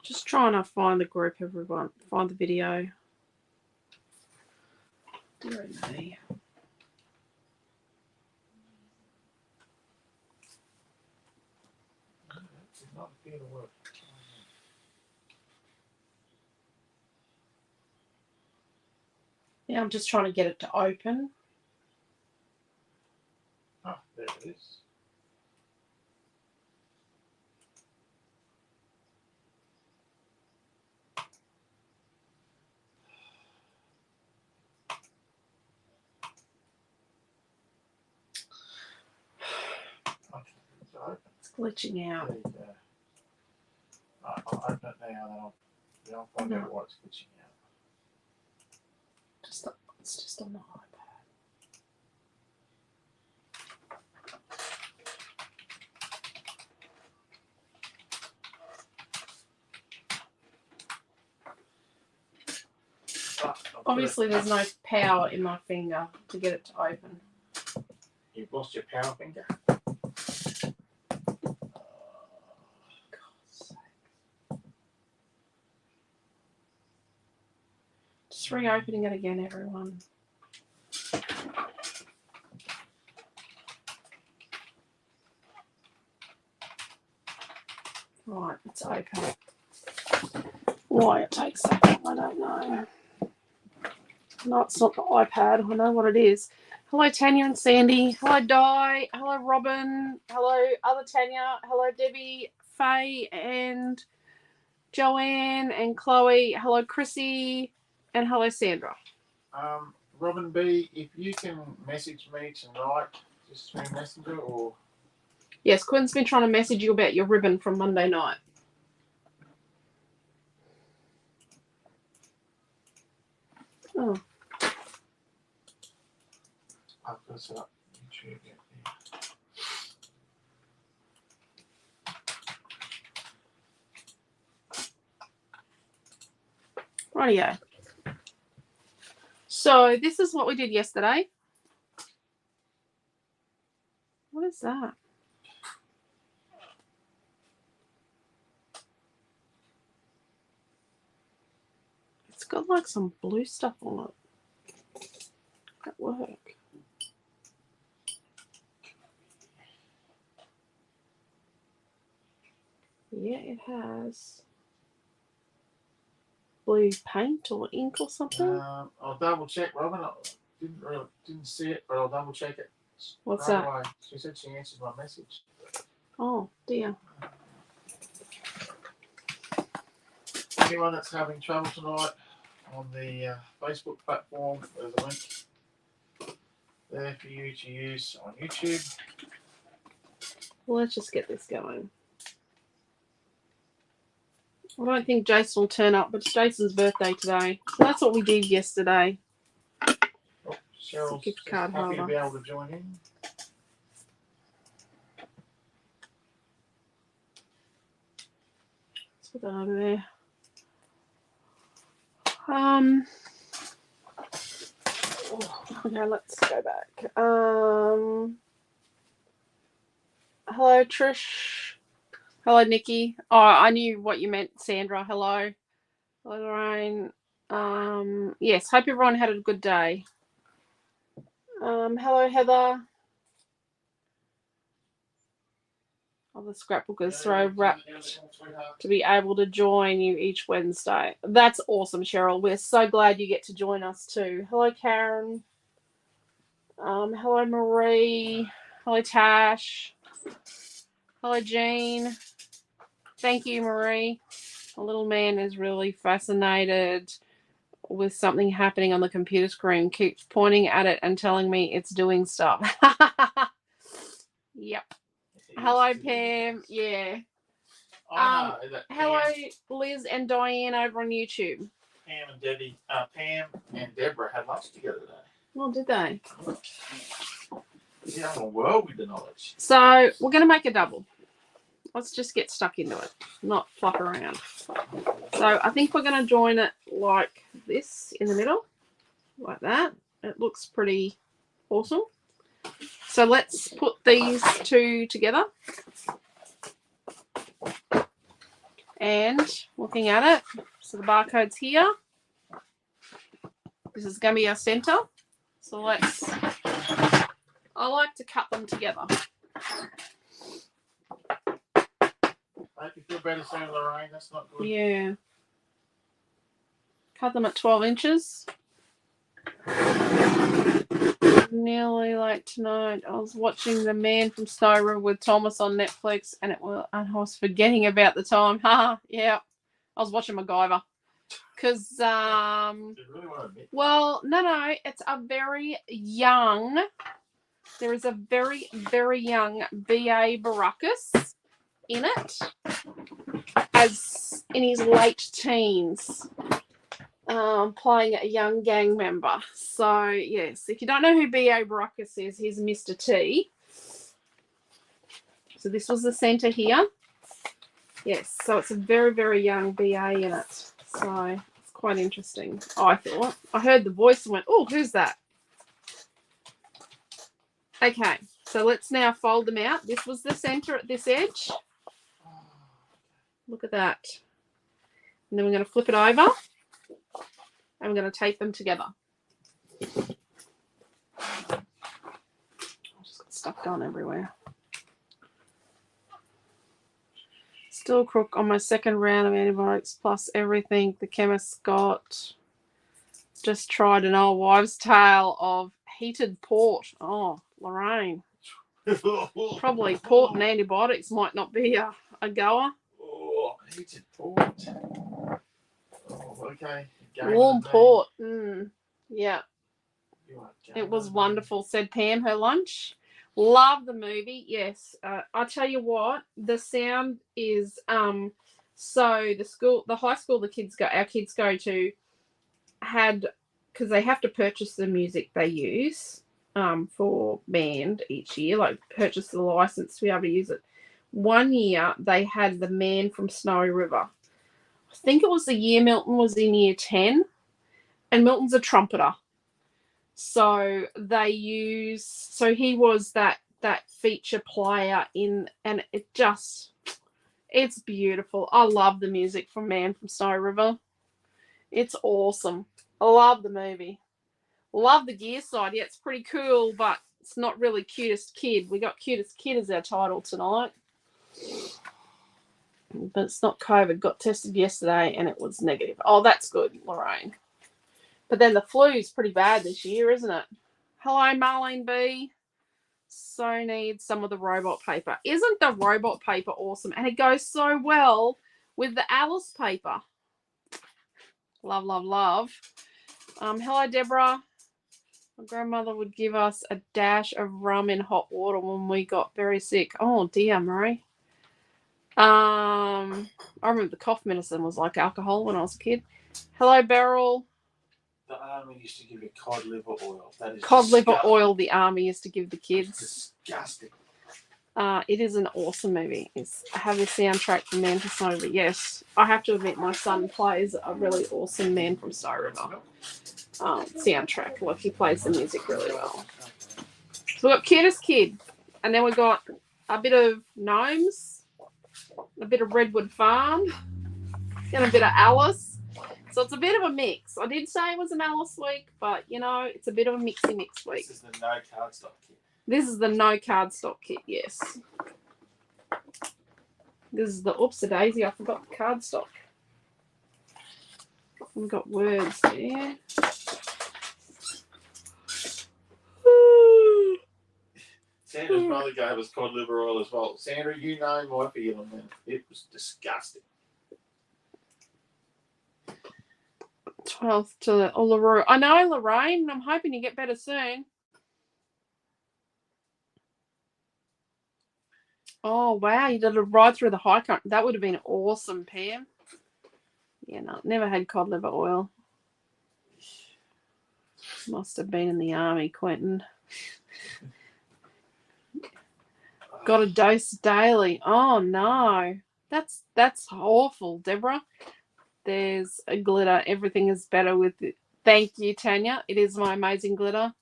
Just trying to find the group, everyone. Find the video. Dear me. Not appear to work. Yeah, I'm just trying to get it to open. Oh, there it is. Okay, it's open. It's glitching out. There you go. I'll open it now, then I'll find out why it's glitching out. It's just on the iPad. Obviously, there's no power in my finger to get it to open. You've lost your power finger. Just reopening it again, everyone. Right, it's open. Why it takes so long, I don't know. No, it's not the iPad. I know what it is. Hello, Tanya and Sandy. Hello, Di. Hello, Robin. Hello, other Tanya. Hello, Debbie, Faye, and Joanne, and Chloe. Hello, Chrissy, and hello, Sandra. Robin B, if you can message me tonight, just through Messenger or... Yes, Quinn's been trying to message you about your ribbon from Monday night. Oh. I've got to set up YouTube yet. Rightio. So this is what we did yesterday. What is that? It's got like some blue stuff on it at work. Yeah, it has blue paint or ink or something. I'll double check, Robin. I didn't see it, but I'll double check it. What's right that? away. She said she answered my message. Oh dear. Anyone that's having trouble tonight on the Facebook platform, there's a link there for you to use on YouTube. Well, let's just get this going. I don't think Jason will turn up, but it's Jason's birthday today. So that's what we did yesterday. Oh, Cheryl's gift card happy holder. to be able to join in. Let's put that over there. Okay, let's go back. Hello, Trish. Hello, Nikki. Oh, I knew what you meant, Sandra. Hello. Hello, Lorraine. Yes, hope everyone had a good day. Hello, Heather. Oh, the scrapbookers throw wrapped to be able to join you each Wednesday. That's awesome, Cheryl. We're so glad you get to join us too. Hello, Karen. Hello, Marie. Hello, Tash. Hello, Jean. Thank you, Marie. The little man is really fascinated with something happening on the computer screen. Keeps pointing at it and telling me it's doing stuff. Yep. Hello, Pam. Yeah. Hello, Liz and Diane over on YouTube. Pam and Deborah had lunch together today. Well, did they? Yeah, I'm a world with the knowledge. So we're going to make a double. Let's just get stuck into it, not flop around. So I think we're going to join it like this in the middle, like that. It looks pretty awesome. So let's put these two together. And looking at it, so the barcode's here. This is going to be our center. So let's, I like to cut them together. Make you feel better soon, Lorraine. That's not good. Yeah. Cut them at 12 inches. Nearly late tonight. I was watching The Man from Snow River with Thomas on Netflix, and I was forgetting about the time. Haha, yeah. I was watching MacGyver. Because, well, no, it's a very young, there is a very, very young B.A. Baracus in it, as in his late teens, playing a young gang member. So, yes, if you don't know who B.A. Baracus is, he's Mr. T. So this was the centre here. Yes, so it's a very, very young B.A. in it. So it's quite interesting, I thought. I heard the voice and went, oh, who's that? Okay, so let's now fold them out. This was the centre at this edge. Look at that. And then we're going to flip it over. And we're going to tape them together. I've just got stuff going everywhere. Still crook on my second round of antibiotics plus everything the chemist got. Just tried an old wives' tale of heated port. Oh, Lorraine. Probably port and antibiotics might not be a goer. Oh, heated port. Oh, okay. Warm port. Yeah. It was wonderful, said Pam, her lunch. Love the movie. Yes. I tell you what, the sound is so the high school our kids go to had, because they have to purchase the music they use for band each year, like purchase the license to be able to use it. One year they had The Man from Snowy River. I think it was the year Milton was in year 10, and Milton's a trumpeter. So he was that feature player in, and it's beautiful. I love the music from Man from Snowy River. It's awesome. I love the movie. Love the gear side. Yeah, it's pretty cool, but it's not really Cutest Kid. We got Cutest Kid as our title tonight. But it's not COVID. Got tested yesterday and it was negative. Oh, that's good, Lorraine. But then the flu's pretty bad this year, isn't it? Hello, Marlene B. So needs some of the robot paper. Isn't the robot paper awesome? And it goes so well with the Alice paper. Love, love, love. Hello, Deborah. My grandmother would give us a dash of rum in hot water when we got very sick. Oh, dear, Marie. I remember the cough medicine was like alcohol when I was a kid. Hello, Beryl. The army used to give you cod liver oil. That is cod liver oil the army used to give the kids. It's disgusting. It is an awesome movie. I have the soundtrack from Man from Snow River. Yes, I have to admit my son plays a really awesome Man from Snow River soundtrack. Like, he plays the music really well. So we've got Cutest Kid, and then we've got a bit of Gnomes, a bit of Redwood Farm, and a bit of Alice. So it's a bit of a mix. I did say it was an Alice week, but, it's a bit of a mixy mix week. This is the no cardstock kit. This is the no cardstock kit, yes. This is the oopsie-daisy. I forgot the cardstock. We've got words there. Sandra's mother gave us cod liver oil as well. Sandra, you know my feeling, man. It was disgusting. 12th to the Uluru. I know, Lorraine. I'm hoping you get better soon. Oh, wow. You did it right through the high country. That would have been awesome, Pam. Yeah, no, never had cod liver oil. Must have been in the army, Quentin. Got a dose daily. Oh, no. That's awful, Deborah. There's a glitter. Everything is better with it. Thank you, Tanya. It is my amazing glitter.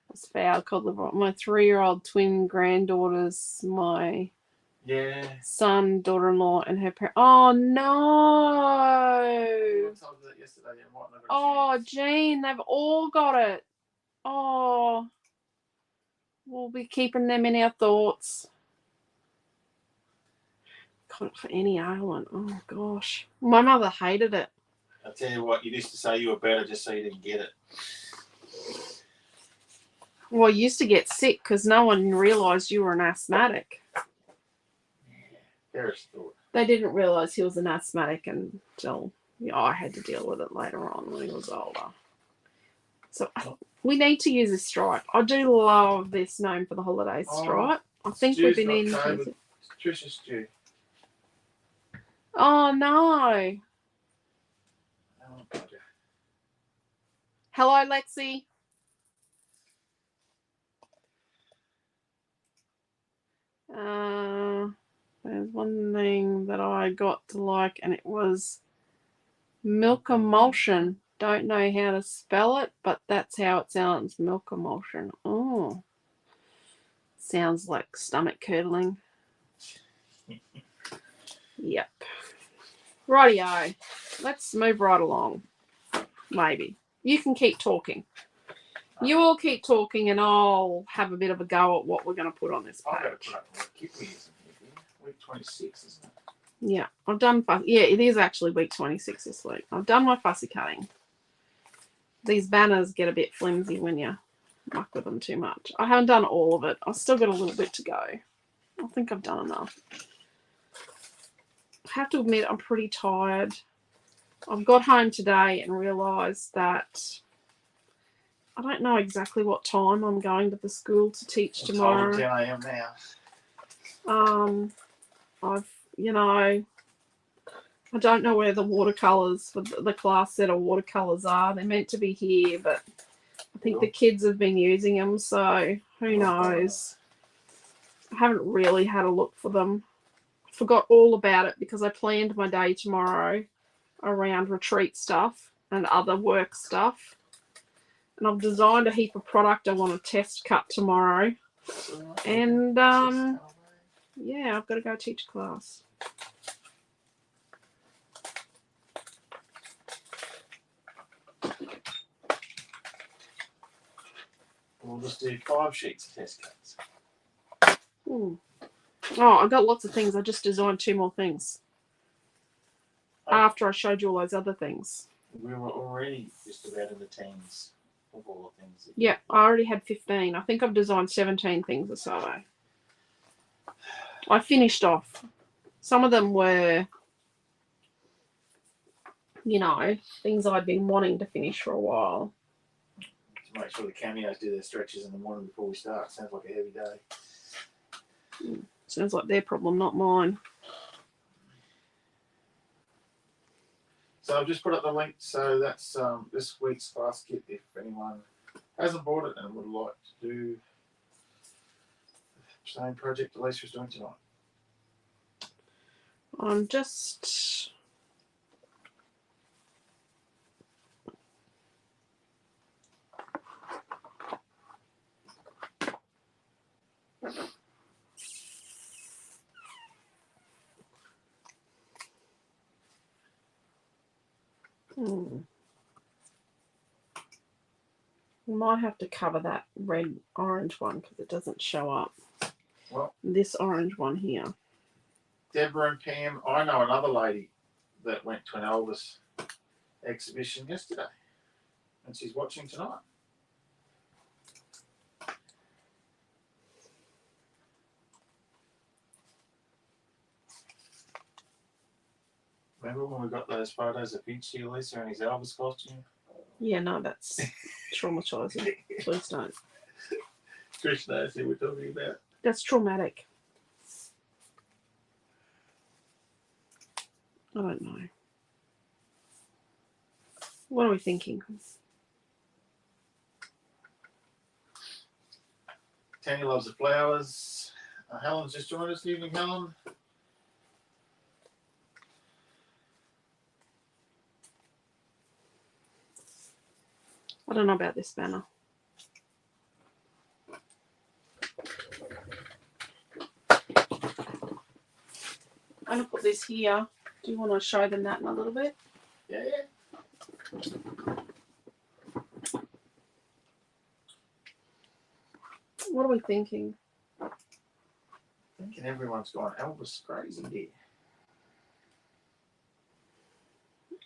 It's foul cod liver. My 3-year-old twin granddaughters, my Yeah. son, daughter-in-law, and her parents. Oh no! I told you that yesterday. You might not have got a chance. Jean, they've all got it. Oh, we'll be keeping them in our thoughts. Got it for any ailment. Oh gosh, my mother hated it. I tell you what, you used to say you were better just so you didn't get it. Well, I used to get sick because no one realised you were an asthmatic. Harris thought. They didn't realise he was an asthmatic until I had to deal with it later on when he was older. So we need to use this stripe. I do love this Gnome for the Holidays stripe. I think we've been in. Trisha's due. Oh no! Oh, God. Hello, Lexi. There's one thing that I got to like, and it was milk emulsion. Don't know how to spell it, but that's how it sounds. Milk emulsion. Oh, sounds like stomach curdling. Yep. Rightio. Let's move right along. Maybe. You can keep talking. You all keep talking, and I'll have a bit of a go at what we're going to put on this page. Week 26, isn't it? Yeah, I've done. Yeah, it is actually week 26 this week. I've done my fussy cutting. These banners get a bit flimsy when you muck with them too much. I haven't done all of it. I've still got a little bit to go. I think I've done enough. I have to admit, I'm pretty tired. I've got home today and realised that I don't know exactly what time I'm going to the school to teach tomorrow. It's 10 a.m. now. I don't know where the watercolours for the class set of watercolours are. They're meant to be here, but I think the kids have been using them, so who knows. I haven't really had a look for them. I forgot all about it because I planned my day tomorrow around retreat stuff and other work stuff. And I've designed a heap of product I want to test cut tomorrow. And, yeah, I've got to go teach class. We'll just do 5 sheets of test cuts. Oh, I've got lots of things. I just designed 2 more things. After I showed you all those other things. We were already just about in the teens of all the things. Yeah, I already had 15. I think I've designed 17 things or so. I finished off. Some of them were, things I'd been wanting to finish for a while. To make sure the cameos do their stretches in the morning before we start. Sounds like a heavy day. Sounds like their problem, not mine. So I've just put up the link. So that's this week's class kit. If anyone hasn't bought it and would like to do the same project Alicia was doing tonight. I'm just... We might have to cover that red-orange one because it doesn't show up. Well, this orange one here. Deborah and Pam, I know another lady that went to an Elvis exhibition yesterday, and she's watching tonight. Remember when we got those photos of Vinci, Lisa, in his Elvis costume? Yeah, no, that's traumatizing. Please don't. Trish knows who we're talking about. That's traumatic. I don't know. What are we thinking? Tanya loves the flowers. Helen's just joined us. Evening, Helen. I don't know about this banner. here. Do you want to show them that in a little bit? Yeah. What are we thinking? Thinking everyone's gone Elvis crazy here.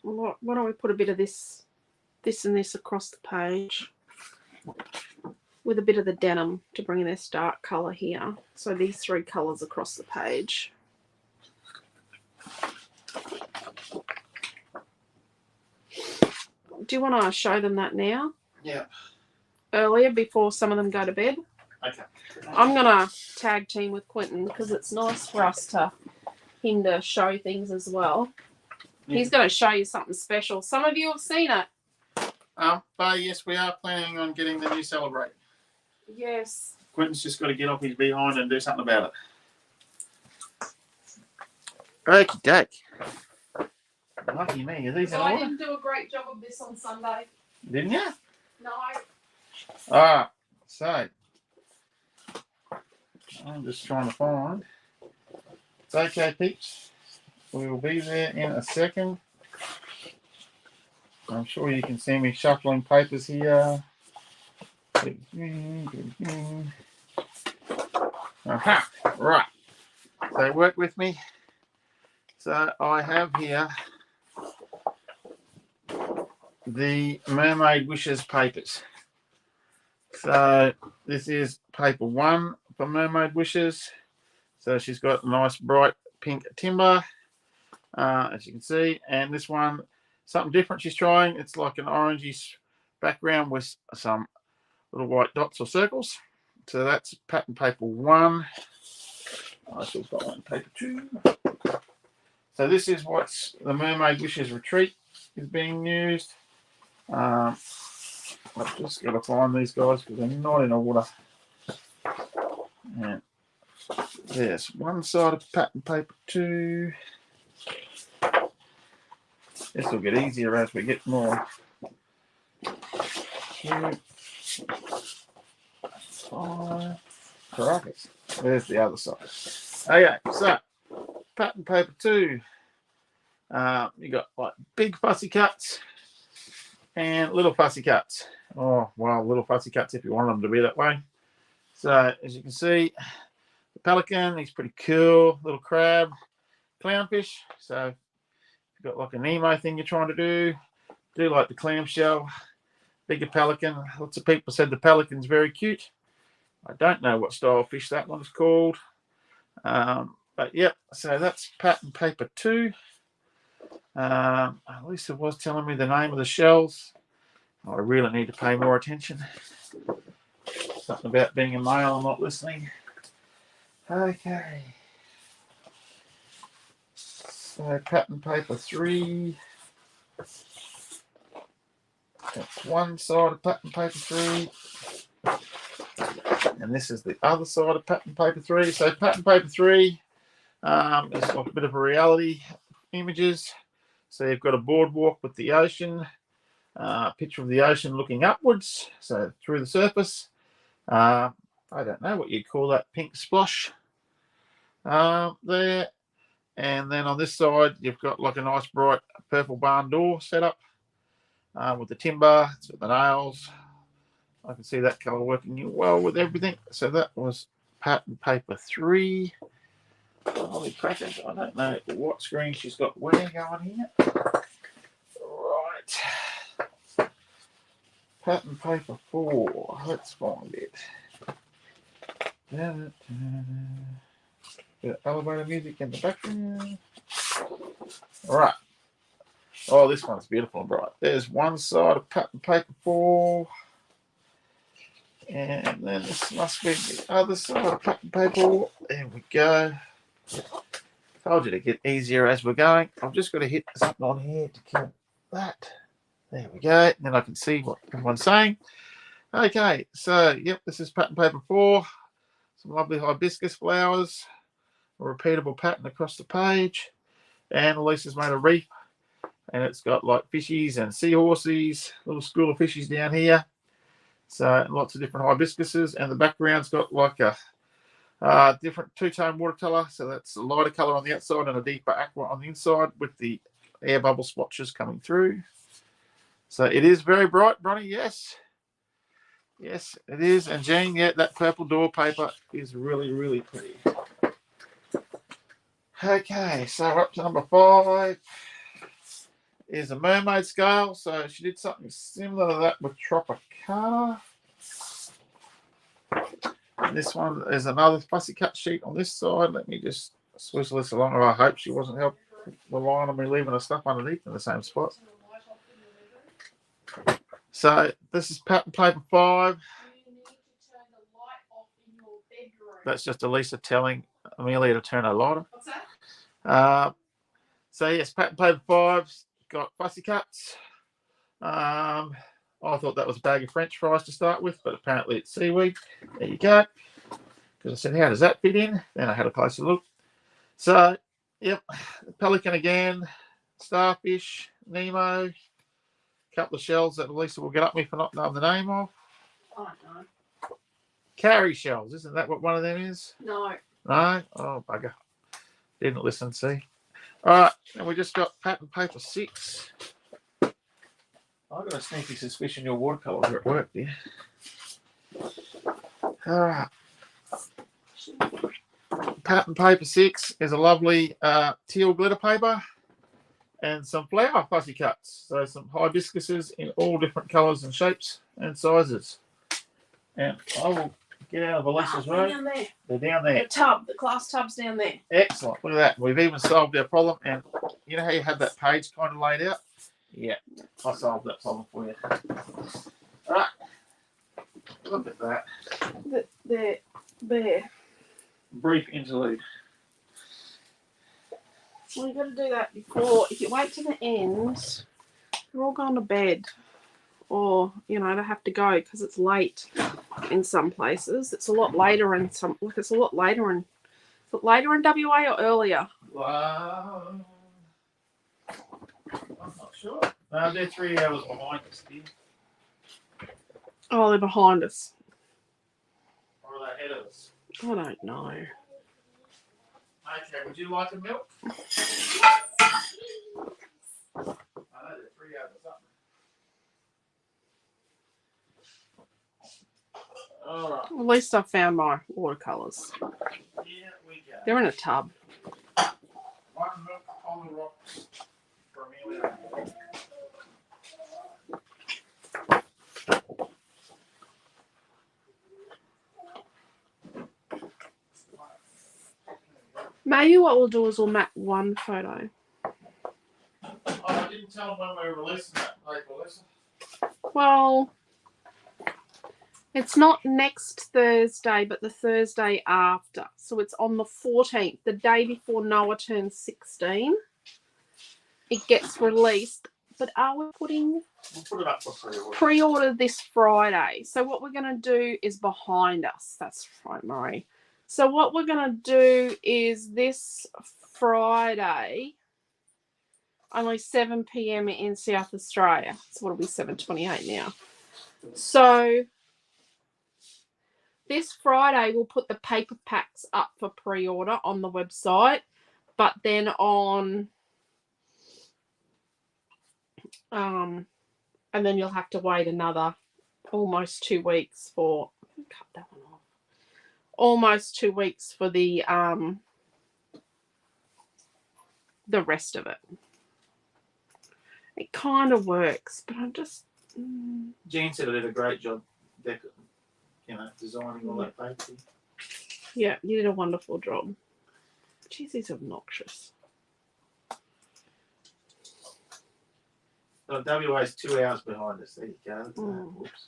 Why don't we put a bit of this and this across the page with a bit of the denim to bring this dark colour here. So these 3 colours across the page. Do you want to show them that now? Yeah. Earlier, before some of them go to bed? Okay. I'm going to tag team with Quentin because it's nice for him to show things as well. Yeah. He's going to show you something special. Some of you have seen it. But yes, we are planning on getting the new Celebrate. Yes. Quentin's just got to get off his behind and do something about it. Okie doke. Lucky me. Are these in order? I didn't do a great job of this on Sunday. Didn't you? No. Alright, so I'm just trying to find. It's okay, peeps. We will be there in a second. I'm sure you can see me shuffling papers here. Aha, right. So work with me. So I have here the Mermaid Wishes papers. So this is paper 1 for Mermaid Wishes. So she's got a nice bright pink timber, as you can see. And this one, something different she's trying. It's like an orangey background with some little white dots or circles. So that's pattern paper 1. I still got one paper 2. So this is what's the Mermaid Wishes Retreat is being used. I've just got to find these guys because they're not in order. And there's one side of pattern paper 2. This will get easier as we get more. 2, 5. Caracas. There's the other side. Okay, so pattern paper 2. You got like big fussy cuts and little fussy cuts. Oh, well, little fussy cuts if you want them to be that way. So as you can see, the pelican, he's pretty cool. Little crab, clownfish. So if you've got like an emo thing you're trying to do like the clamshell, bigger pelican. Lots of people said the pelican's very cute. I don't know what style of fish that one's called. But yep, so that's pattern paper 2. Lisa was telling me the name of the shells. I really need to pay more attention. Something about being a male and not listening. Okay. So pattern paper 3. That's one side of pattern paper 3. And this is the other side of pattern paper 3. So pattern paper 3 is like a bit of a reality images. So you've got a boardwalk with the ocean, picture of the ocean looking upwards, so through the surface. I don't know what you'd call that pink splosh there. And then on this side, you've got like a nice bright purple barn door set up with the timber, it's got the nails. I can see that colour working well with everything. So that was pattern paper 3. Holy crackers, I don't know what screen she's got where going here. Right. Pattern paper 4. Let's find it. Bit of elevator music in the background. Alright. Oh, this one's beautiful and bright. There's one side of pattern paper 4. And then this must be the other side of pattern paper. There we go. Told you to get easier as we're going. I've just got to hit something on here to kill that. There we go. And then I can see what everyone's saying. Okay, so yep, this is pattern paper 4. Some lovely hibiscus flowers. A repeatable pattern across the page. And Elisa's made a reef. And it's got like fishies and seahorses, little school of fishies down here. So lots of different hibiscuses, and the background's got like a Different two-tone watercolor, so that's a lighter color on the outside and a deeper aqua on the inside with the air bubble swatches coming through. So it is very bright, Bronny, yes. Yes, it is. And Jean, yeah, that purple door paper is really, really pretty. Okay, so up to number 5 is a mermaid scale. So she did something similar to that with Tropicana. And this one is another fussy cut sheet on this side. Let me just swizzle this along. I hope she wasn't relying on me leaving the stuff underneath in the same spot. So this is pattern paper 5. That's just Alicia telling Amelia to turn her light on. What's that? So yes, pattern paper 5's got fussy cuts. I thought that was a bag of French fries to start with, but apparently it's seaweed. There you go. Because I said, how does that fit in? Then I had a closer look. So, yep, pelican again, starfish, Nemo, a couple of shells that Lisa will get up me for not knowing the name of. I don't know. Carry shells, isn't that what one of them is? No. No? Oh, bugger. Didn't listen, see. All right, and we just got pattern paper 6. I've got a sneaky suspicion your watercolours are at work, dear. All right. Pattern paper 6 is a lovely teal glitter paper and some flower fussy cuts. So some hibiscuses in all different colours and shapes and sizes. And I will get out of Alicia's road. Down there. They're down there. The glass tub's down there. Excellent. Look at that. We've even solved our problem. And you know how you have that page kind of laid out? Yeah, I solved that problem for you. All right. Look at that. There. Brief interlude. Well, you've got to do that before. If you wait to the end, they're all gone to bed. Or, you know, they have to go because it's late in some places. It's a lot later in some, like it's a lot later in, is it later in WA or earlier? Wow. I'm not sure. No, they're 3 hours behind us, dear. Oh, they're behind us. Or are they ahead of us? I don't know. Okay, would you like a milk? I know they're 3 hours or something. All right. At least I found my watercolours. Here we go. They're in a tub. One milk on the rocks for Amelia. Maybe what we'll do is we'll map one photo. Oh, I didn't tell them when we were releasing that paper, Lisa. Well, it's not next Thursday, but the Thursday after. So it's on the 14th, the day before Noah turns 16. It gets released. But are we putting... We'll put it up for pre-order. Pre-order this Friday. So what we're going to do is behind us. That's right, Marie. So what we're going to do is this Friday, only 7 p.m. in South Australia. So it'll be 7:28 now. So this Friday, we'll put the paper packs up for pre-order on the website. But then on... and then you'll have to wait another almost 2 weeks for... Cut that one off. Almost 2 weeks for the rest of it. It kind of works, but I'm just... Jean said I did a great job, designing all that paper. Yeah, you did a wonderful job. Jeez, he's obnoxious. So WA is 2 hours behind us. There you go. Oops.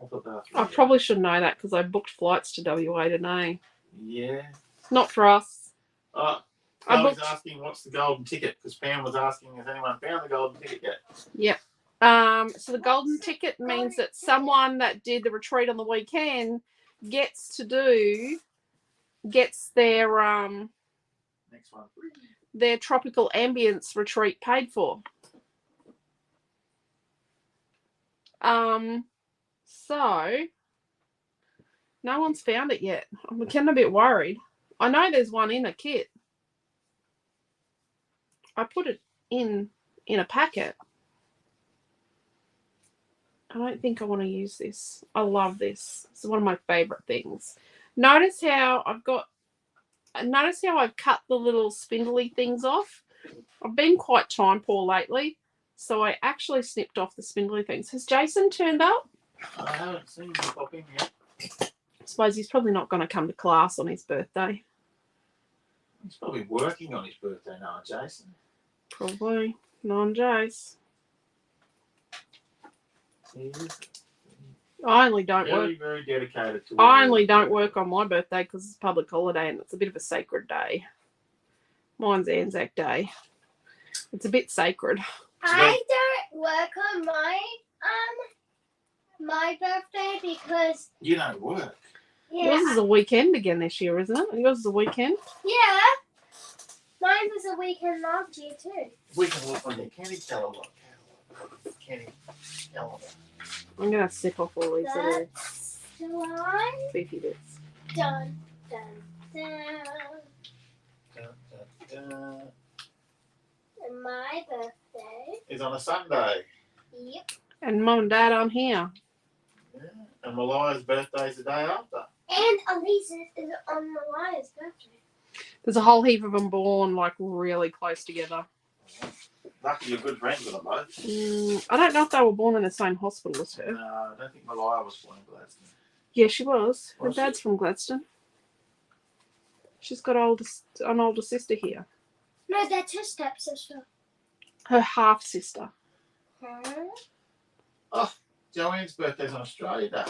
I thought that was I probably should know that because I booked flights to WA today. Yeah. Not for us. I was asking what's the golden ticket because Pam was asking has anyone found the golden ticket yet? Yep. So the golden ticket means that someone that did the retreat on the weekend gets their Next one. Their tropical ambience retreat paid for. So No one's found it yet. I'm getting a bit worried. I know there's one in a kit. I put it in a packet. I don't think I want to use this. I love this. It's one of my favourite things. Notice how I've cut the little spindly things off. I've been quite time poor lately, so I actually snipped off the spindly things. Has Jason turned up? I haven't seen him pop in yet. I suppose he's probably not going to come to class on his birthday. He's probably working on his birthday now, Jason. Probably. Non-Jace. He is I only don't work. very, very dedicated to I only don't work on my birthday because it's a public holiday and it's a bit of a sacred day. Mine's Anzac Day. It's a bit sacred. I don't work on my birthday because You don't work. Yours is a weekend again this year, isn't it? Yours is a weekend? Yeah. Mine was a weekend last year too. We can look on your candy catalog. Candy catalog. I'm going to sip off all these little That's the one. beefy bits. Dun, dun, dun. Dun, dun, dun. And my birthday. It's on a Sunday. Yep. And Mum and Dad aren't here. Yeah. And Maliah's birthday's the day after. And Alicia is on Mariah's birthday. There's a whole heap of them born like really close together. Lucky you're good friends with them both. I don't know if they were born in the same hospital as her. No, I don't think Maliah was born in Gladstone. Yeah, she was. Her Was dad's from Gladstone. She's got an older sister here. No, that's her stepsister. Her half sister. Huh? Joanne's birthday's on Australia Day.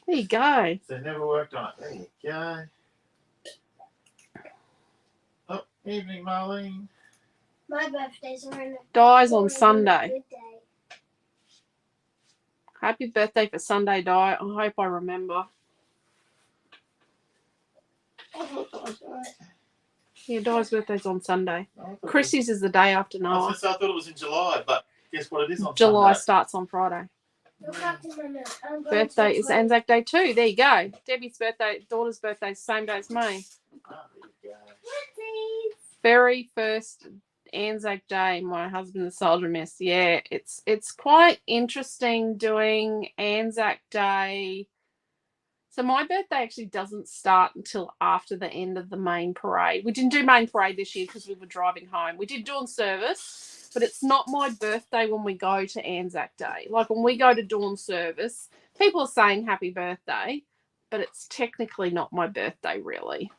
There you go. So they never worked on it. There you go. Oh, evening, Marlene. My birthday's on Dies on Sunday. Good day. Happy birthday for Sunday, Di. I hope I remember. Yeah, Di's birthday's on Sunday. Chrissy's is the day after I Noah. thought it was in July, but guess what? It is on July Sunday. starts on Friday. Look up to Mama. I'm going Birthday to is Anzac Day too. There you go. Debbie's birthday, daughter's birthday, same day as me. Oh, there you go. Please. Very first Anzac Day, my husband the soldier missed. Yeah, it's quite interesting doing Anzac Day. So my birthday actually doesn't start until after the end of the main parade. We didn't do main parade this year because we were driving home. We did dawn service, but it's not my birthday when we go to Anzac Day. Like when we go to dawn service, people are saying happy birthday, but it's technically not my birthday really.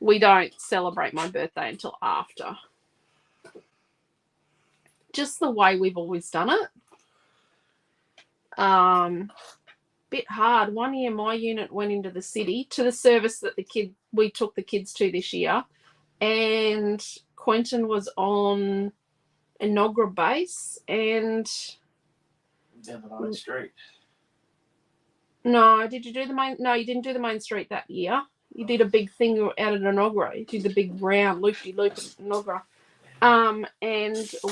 We don't celebrate my birthday until after. Just the way we've always done it. Bit hard. One year my unit went into the city to the service that we took the kids to this year, and Quentin was on Enoggera base and Down the main street. no, did you do the main? No, you didn't do the main street that year. You did a big thing out at Enoggera. You did the big round loopy loop at Enoggera. And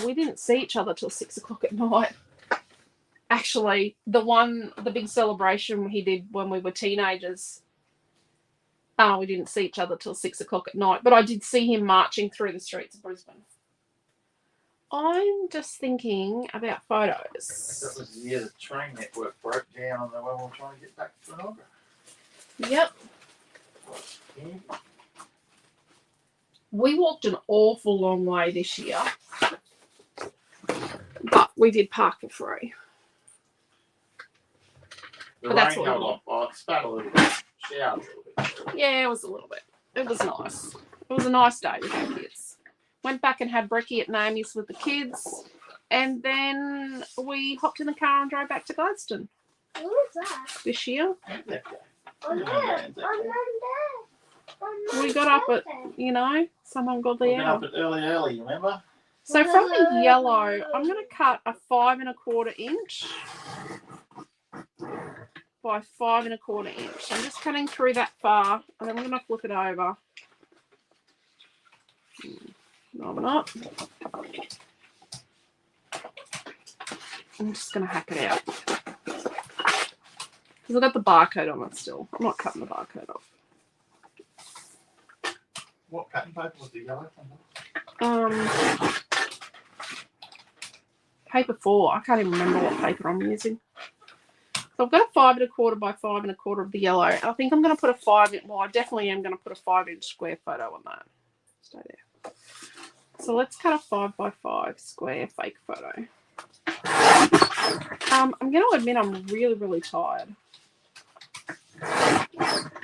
we didn't see each other till 6 o'clock at night. Actually, the big celebration he did when we were teenagers, we didn't see each other till 6 o'clock at night. But I did see him marching through the streets of Brisbane. I'm just thinking about photos. That was the year the train network broke down on the when we were trying to get back to Enoggera. Yep. Yeah. We walked an awful long way this year, but we did park for free. The But that's rain what held we off. I spat a little bit. Showered a little bit. Yeah, it was a little bit. It was nice. It was a nice day with our kids. Went back and had brekkie at Naomi's with the kids, and then we hopped in the car and drove back to Gladstone What was that? this year. Anzac Day. On Yeah, there. Anzac Day. On Monday. On We got up at, birthday. someone got We the got hour. up at early, remember? So from the yellow, I'm going to cut a 5 1/4 inch by 5 1/4 inch. I'm just cutting through that far, and then we're going to flip it over. No, we're not. I'm just going to hack it out. Because I've got the barcode on it still. I'm not cutting the barcode off. What pattern paper was the yellow? Paper 4. I can't even remember what paper I'm using. So I've got a 5 1/4 by 5 1/4 of the yellow. I think I'm going to put a 5 inch. Well, I definitely am going to put a 5-inch square photo on that. Stay there. So let's cut a 5 by 5 square fake photo. I'm going to admit I'm really, really tired.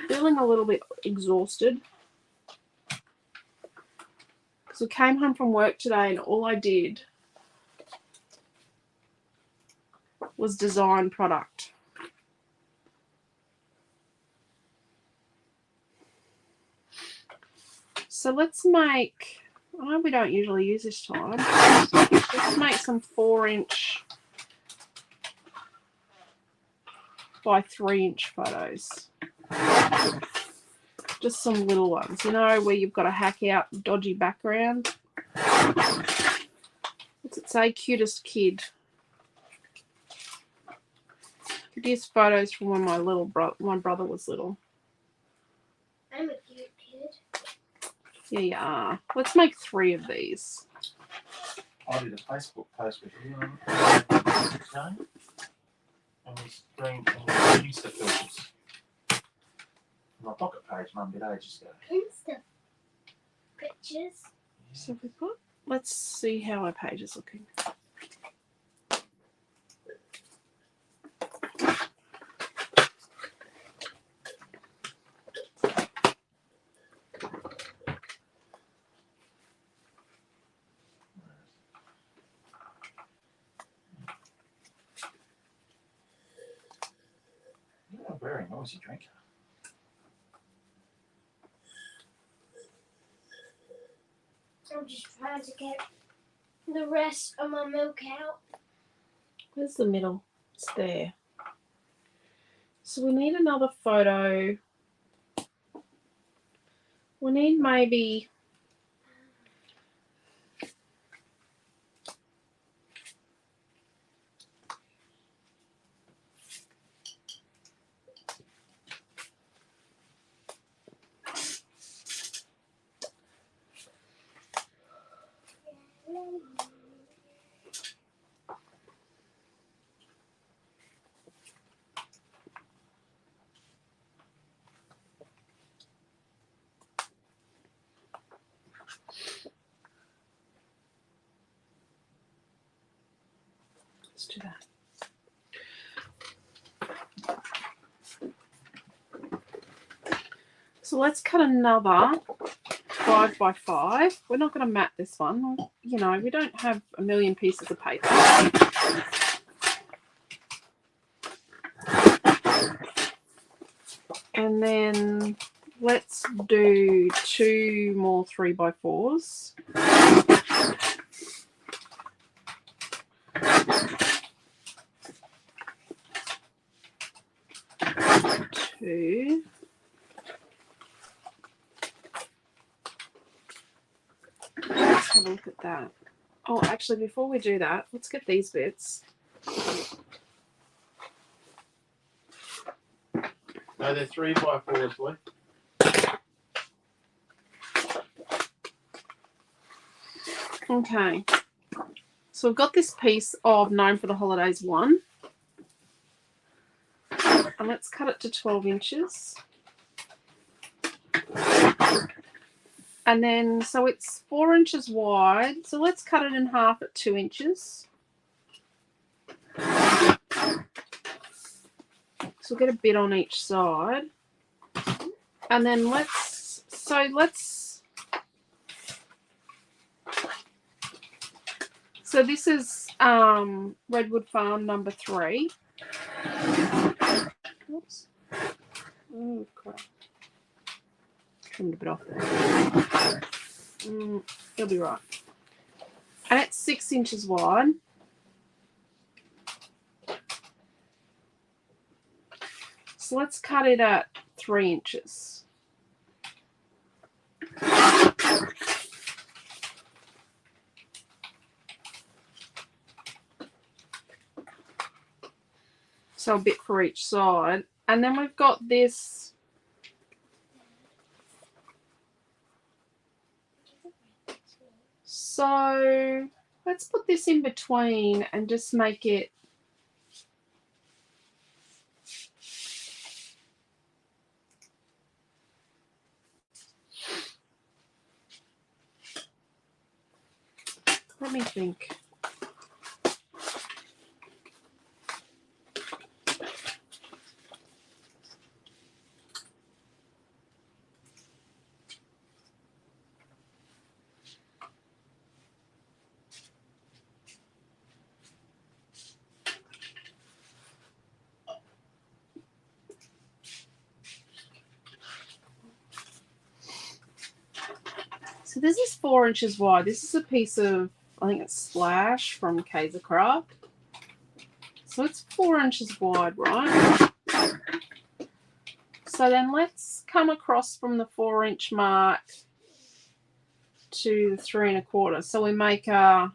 Feeling a little bit exhausted. Because I came home from work today and all I did was design product. So let's make, I know we don't usually use this time, let's make some 4-inch by 3-inch photos. Just some little ones, you know, where you've got to hack out dodgy background. What's it say? Cutest kid. Could use photos from when my brother was little. I'm a cute kid. Yeah, you are. Let's make 3 of these. I did a Facebook post with you on it. And we screened Insta filters. My pocket page, Mum did ages ago. Insta pictures. So we've got, let's see how our page is looking. You're a very noisy drinker. I'm just trying to get the rest of my milk out. Where's the middle? It's there. So we need another photo. We need maybe let's do that. So let's cut another 5 by 5. We're not going to mat this one. You know, we don't have a million pieces of paper. And then let's do 2 more 3 by 4s. Two. Let's have a look at that. Oh, actually, before we do that, let's get these bits. No, they're 3 by 4s, boy. Okay. So we've got this piece of Known for the Holidays 1. And let's cut it to 12 inches. And then, so it's 4 inches wide. So let's cut it in half at 2 inches. So we'll get a bit on each side. And then let's, so this is Redwood Farm number 3. Oops. Oh, crap. Trimmed a bit off there. It'll be right. And it's 6 inches wide. So let's cut it at 3 inches. So a bit for each side. And then we've got this. So let's put this in between and just make it. Let me think. So this is 4 inches wide. This is a piece of, I think it's Splash from Kaiser Craft. So it's 4 inches wide, right? So then let's come across from the 4-inch mark to the 3 1/4. So we make a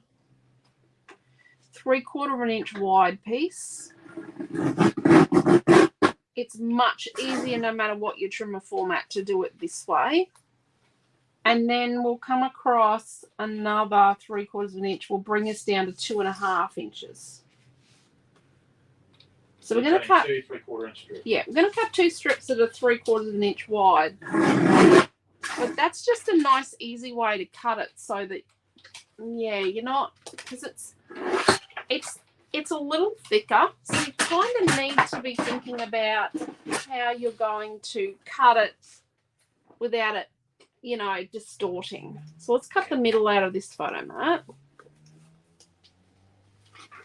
3/4 of an inch wide piece. It's much easier no matter what your trimmer format to do it this way. And then we'll come across another 3/4 of an inch. Will bring us down to 2 1/2 inches. So we're going to cut 2 3/4 inch strips. Yeah, we're going to cut 2 strips that are 3/4 of an inch wide. But that's just a nice, easy way to cut it so that, yeah, you're not, because it's a little thicker. So you kind of need to be thinking about how you're going to cut it without it, you know, distorting. So let's cut the middle out of this photo mat.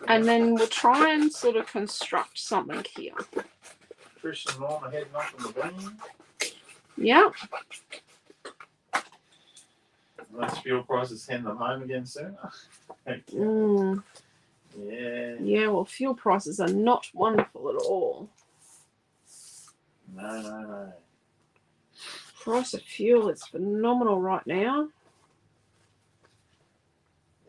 And then we'll try and sort of construct something here. Chris and Norm are heading off on the van. Yeah. Unless fuel prices send them home again soon. Mm. Yeah. Yeah, well, fuel prices are not wonderful at all. No. Price of fuel is phenomenal right now.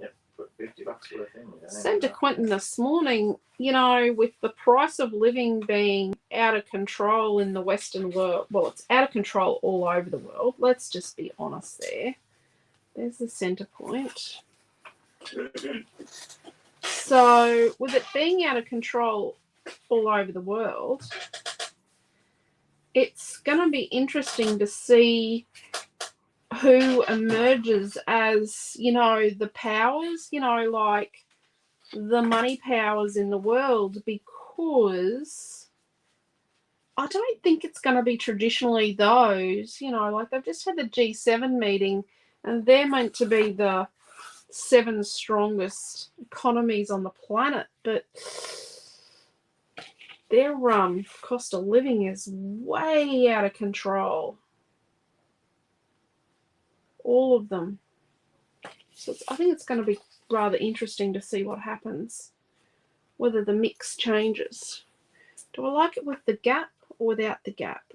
Yep, put $50 worth in there. Said to Quentin this morning, you know, with the price of living being out of control in the Western world, well, it's out of control all over the world. Let's just be honest there. There's the center point. So with it being out of control all over the world, it's going to be interesting to see who emerges as, you know, the powers, you know, like the money powers in the world, because I don't think it's going to be traditionally those, you know, like they've just had the G7 meeting and they're meant to be the 7 strongest economies on the planet, but their cost of living is way out of control. All of them. So I think it's going to be rather interesting to see what happens, whether the mix changes. Do I like it with the gap or without the gap?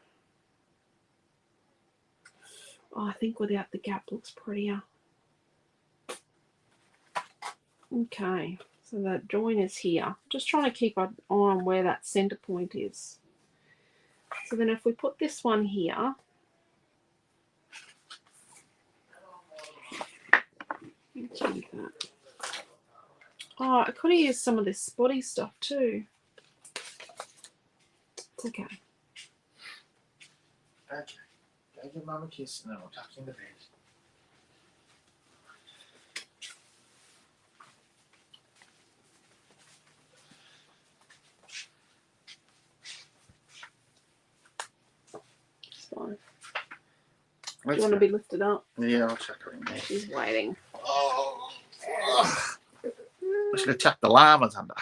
Oh, I think without the gap looks prettier. Okay, so that join is here. Just trying to keep an eye on where that center point is. So then if we put this one here, let's do that. Oh, I could have used some of this spotty stuff too. It's okay. Okay. Go give Mum a kiss and then we'll tuck you in the bed. So, do you want to be lifted up? Yeah, I'll chuck her in there. She's waiting. Oh. I should have chucked the llamas under.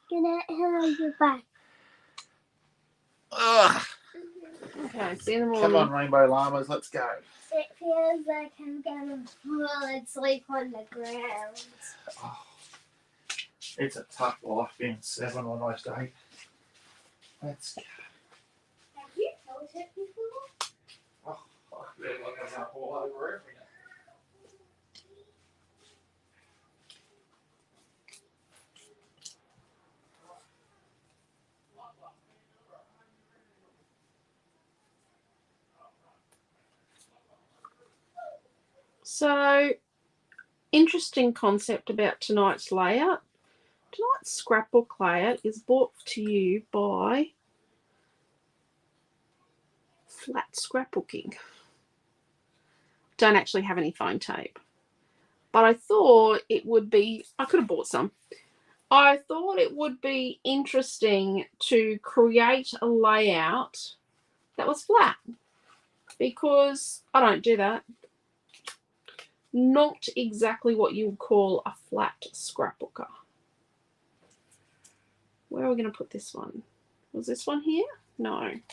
Can I hold your back? Ugh. Okay, see you in the Come morning. on, rainbow llamas, let's go. It feels like I'm gonna fall and sleep on the ground. Oh. It's a tough life being 7, almost 8. Let's go. Have you told it before? Oh, I feel like I'm up all over everything. So, interesting concept about tonight's layout. Tonight's scrapbook layout is brought to you by Flat Scrapbooking. Don't actually have any foam tape, but I thought it would be, I could have bought some. I thought it would be interesting to create a layout that was flat, because I don't do that. Not exactly what you would call a flat scrapbooker. Where are we going to put this one? Was this one here? No. I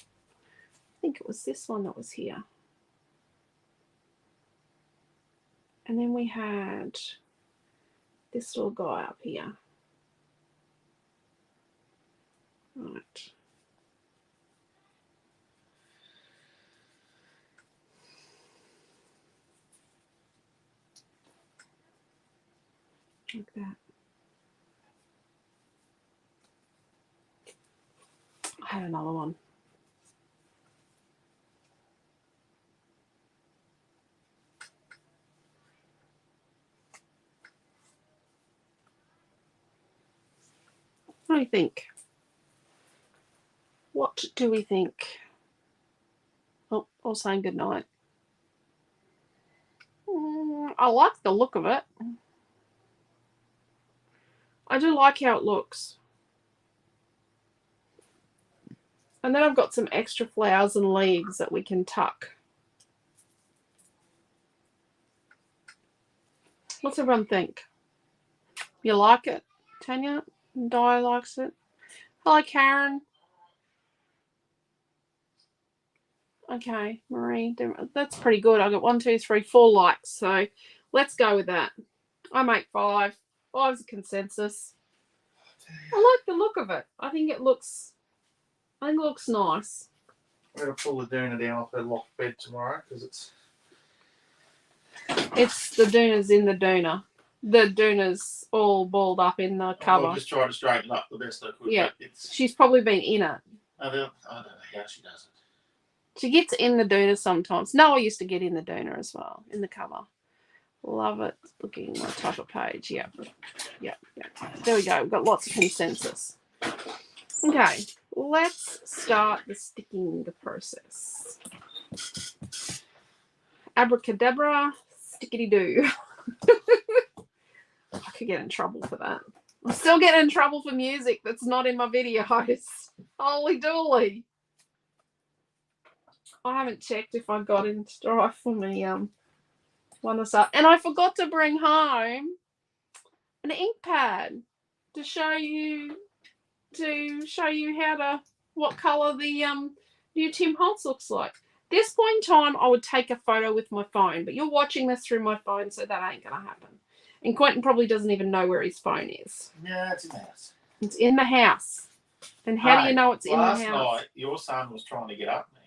think it was this one that was here. And then we had this little guy up here. Right. Like that. I had another one. What do you think? What do we think? Oh, all saying good night. I like the look of it. I do like how it looks. And then I've got some extra flowers and leaves that we can tuck. What's everyone think? You like it, Tanya? Di likes it. Hello, Karen. Okay, Marie. That's pretty good. I got 1, 2, 3, 4 likes. So let's go with that. I make 5. 5's a consensus. I like the look of it. I think it looks nice. I'm going to pull the doona down off her loft bed tomorrow because it's the doona's in the doona. The doona's all balled up in the cover. I'll just try to straighten up the best I could. Yeah, she's probably been in it. I don't know how she does it. She gets in the doona sometimes. Noah used to get in the doona as well, in the cover. Love it. Looking at my type of page. Yeah. There we go. We've got lots of consensus. Okay, let's start the sticking process. Abracadabra, stickity-doo. I could get in trouble for that. I'm still getting in trouble for music that's not in my videos. Holy dooly. I haven't checked if I got in strife for me one this up. And I forgot to bring home an ink pad to show you what colour the new Tim Holtz looks like. This point in time, I would take a photo with my phone, but you're watching this through my phone, so that ain't gonna happen. And Quentin probably doesn't even know where his phone is. Yeah, it's in the house. It's in the house. And how do you know it's in the house? Last night, your son was trying to get up me.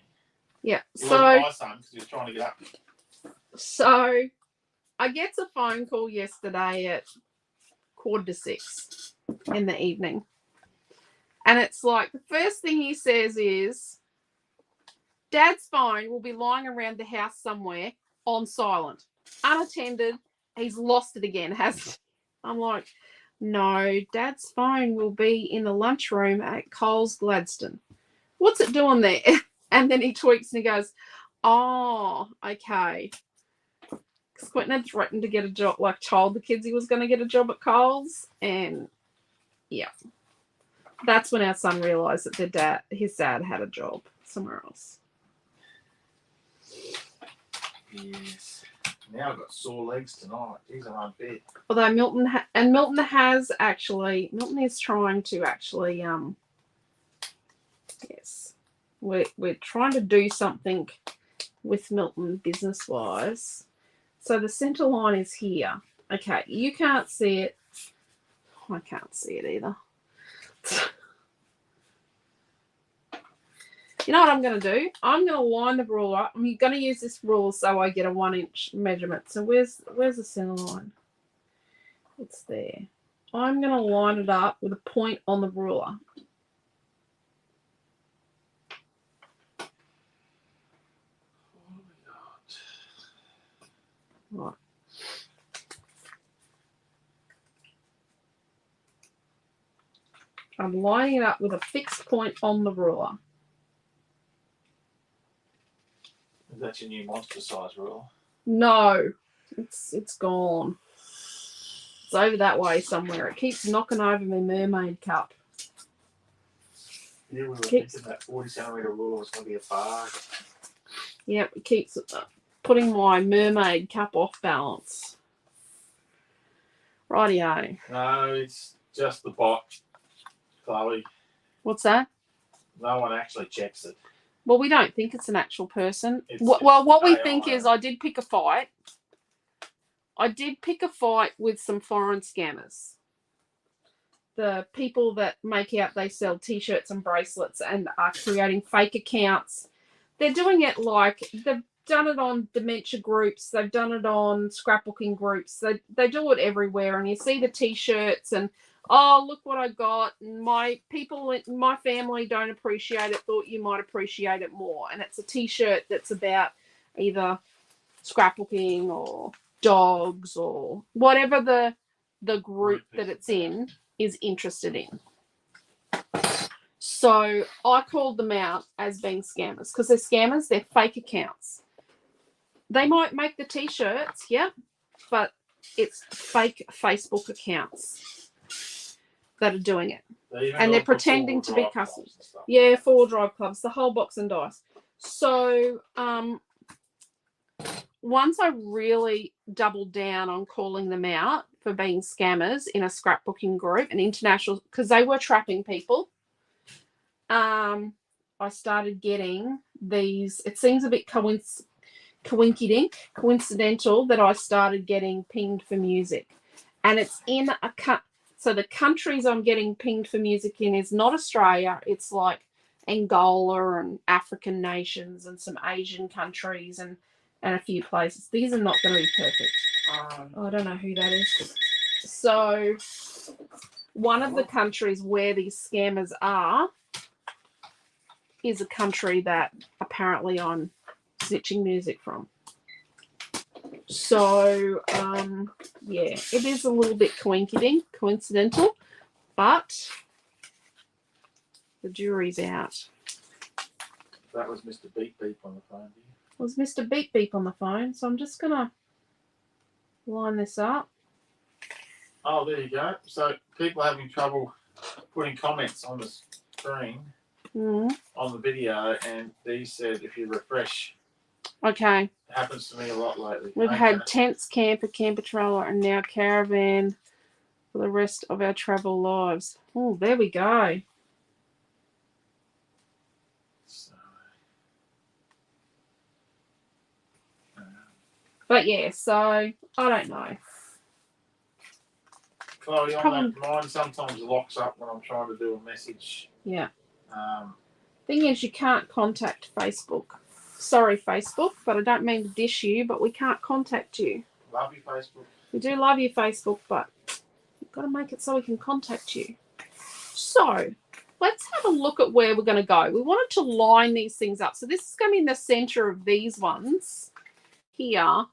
Yeah. It wasn't my son because he was trying to get up me. So I get a phone call yesterday at 5:45 in the evening. And it's like, the first thing he says is, Dad's phone will be lying around the house somewhere on silent, unattended. He's lost it again, hasn't he? I'm like, no, Dad's phone will be in the lunchroom at Coles Gladstone. What's it doing there? And then he tweaks and he goes, oh, okay. Because Quentin had threatened to get a job, like told the kids he was going to get a job at Coles. And yeah, that's when our son realised that his dad had a job somewhere else. Yes. Now I've got sore legs tonight. These are unfair. Although Milton is trying to actually yes, we're trying to do something with Milton business wise. So the center line is here. Okay, you can't see it. I can't see it either. You know what I'm going to do? I'm going to line the ruler up. I'm going to use this ruler so I get a 1-inch measurement. So where's the center line? It's there. I'm going to line it up with a point on the ruler. Right. I'm lining it up with a fixed point on the ruler. Is that your new monster size rule? No, it's gone. It's over that way somewhere. It keeps knocking over my mermaid cup. Yeah, we were thinking that 40 centimetre rule was going to be a bar. Yep, it keeps putting my mermaid cup off balance. Rightio. No, it's just the bot, Chloe. What's that? No one actually checks it. Well, we don't think it's an actual person. It's Well, what we AI. think is I did pick a fight. I did pick a fight with some foreign scammers. The people that make out they sell T-shirts and bracelets and are creating fake accounts. They're doing it like they've done it on dementia groups. They've done it on scrapbooking groups. They do it everywhere. And you see the T-shirts and, oh, look what I got. And my people, my family don't appreciate it. Thought you might appreciate it more. And it's a T-shirt that's about either scrapbooking or dogs or whatever the group that it's in is interested in. So I called them out as being scammers because they're scammers. They're fake accounts. They might make the T-shirts, yeah, but it's fake Facebook accounts that are doing it. And they're pretending to be customers. Yeah, 4 drive clubs, the whole box and dice. So once I really doubled down on calling them out for being scammers in a scrapbooking group, an international, because they were trapping people, I started getting these. It seems a bit coincidental that I started getting pinged for music. And it's in so the countries I'm getting pinged for music in is not Australia. It's like Angola and African nations and some Asian countries and a few places. These are not going to be perfect. I don't know who that is. So one of the countries where these scammers are is a country that apparently I'm snitching music from. So, yeah, it is a little bit coincidental, but the jury's out. That was Mr. Beep Beep on the phone. It was Mr. Beep Beep on the phone, so I'm just going to line this up. Oh, there you go. So people are having trouble putting comments on the screen on the video, and Dee said if you refresh. Okay. It happens to me a lot lately. We've had tents, camper trailer, and now caravan for the rest of our travel lives. Oh, there we go. But yeah, so I don't know. Chloe, on that, mine sometimes locks up when I'm trying to do a message. Yeah. Thing is, you can't contact Facebook. Sorry, Facebook, but I don't mean to dish you, but we can't contact you. Love you, Facebook. We do love you, Facebook, but you've got to make it so we can contact you. So let's have a look at where we're going to go. We wanted to line these things up. So this is going to be in the center of these ones here,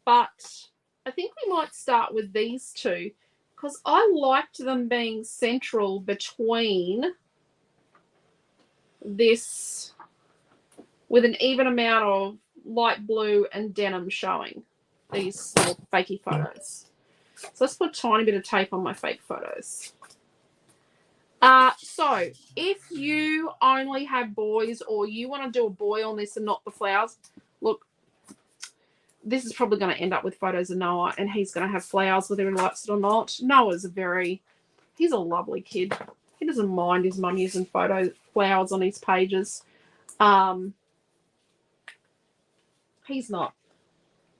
but I think we might start with these two because I liked them being central between this with an even amount of light blue and denim showing these little fakey photos. So let's put a tiny bit of tape on my fake photos. So if you only have boys or you want to do a boy on this and not the flowers, look, this is probably going to end up with photos of Noah and he's going to have flowers whether he likes it or not. Noah's he's a lovely kid. He doesn't mind his mum using flowers on his pages. He's not,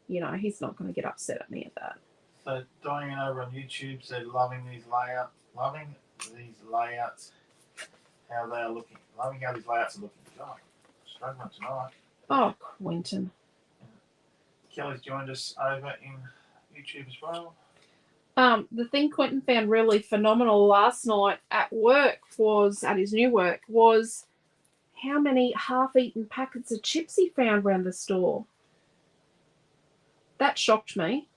he's not going to get upset at me at that. So Diane over on YouTube said loving these layouts. How they are looking. Loving how these layouts are looking. God, struggling tonight. Oh, Quentin. Kelly's joined us over in YouTube as well. The thing Quentin found really phenomenal last night at his new work, was how many half-eaten packets of chips he found around the store. That shocked me.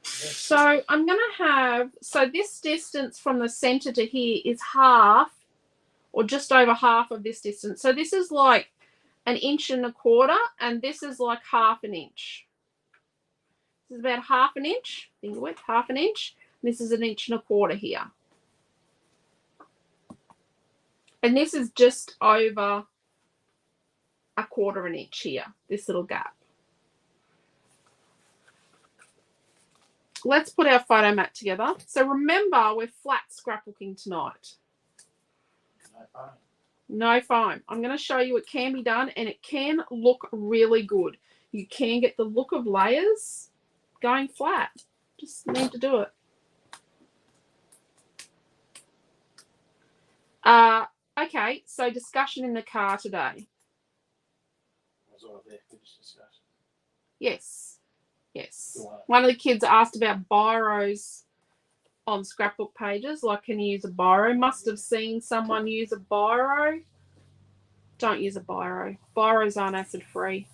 So I'm going to have, so this distance from the center to here is half or just over half of this distance. So this is like 1.25 inches, and this is like 1/2 inch. This is about 1/2 inch, finger width, 1/2 inch. This is 1.25 inches here. And this is just over 1/4 inch here, this little gap. Let's put our photo mat together. So remember, we're flat scrapbooking tonight. No foam. No foam. I'm going to show you it can be done, and it can look really good. You can get the look of layers going flat. Just need to do it. Okay, so discussion in the car today. Was all there for this discussion. Yes. Yes. One of the kids asked about biros on scrapbook pages. Like, can you use a biro? Must have seen someone use a biro. Don't use a biro. Biros aren't acid free.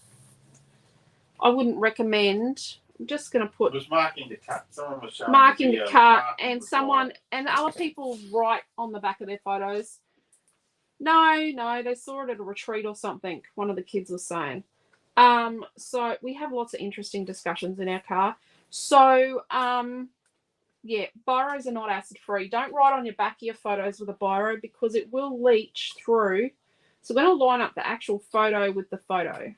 I wouldn't recommend. I'm just going to It put was marking the cut. Someone was showing marking the the video, cut, marking and the someone line. and other people write on the back of their photos. No, they saw it at a retreat or something. One of the kids was saying. So we have lots of interesting discussions in our car. So, yeah, biros are not acid free. Don't write on your back of your photos with a biro because it will leach through. So we're going to line up the actual photo with the photo.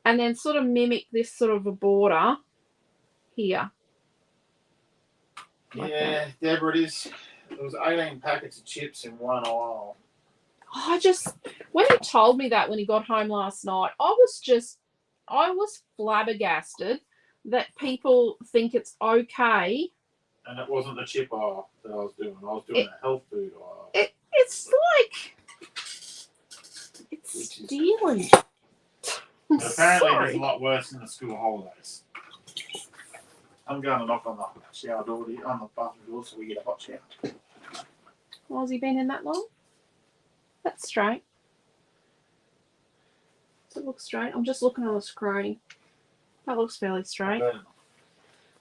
And then sort of mimic this sort of a border here. Like Yeah, Deborah, it is. There was 18 packets of chips in one aisle. When he told me that when he got home last night, I was flabbergasted that people think it's okay. And it wasn't the chip aisle that I was doing. I was doing a health food aisle. It's like it's stealing. I'm But apparently sorry. there's a lot worse in the school holidays. I'm going to knock on the shower door, on the bathroom door, so we get a hot shower. Well, has he been in that long? That's straight. Does it look straight? I'm just looking on the screen. That looks fairly straight.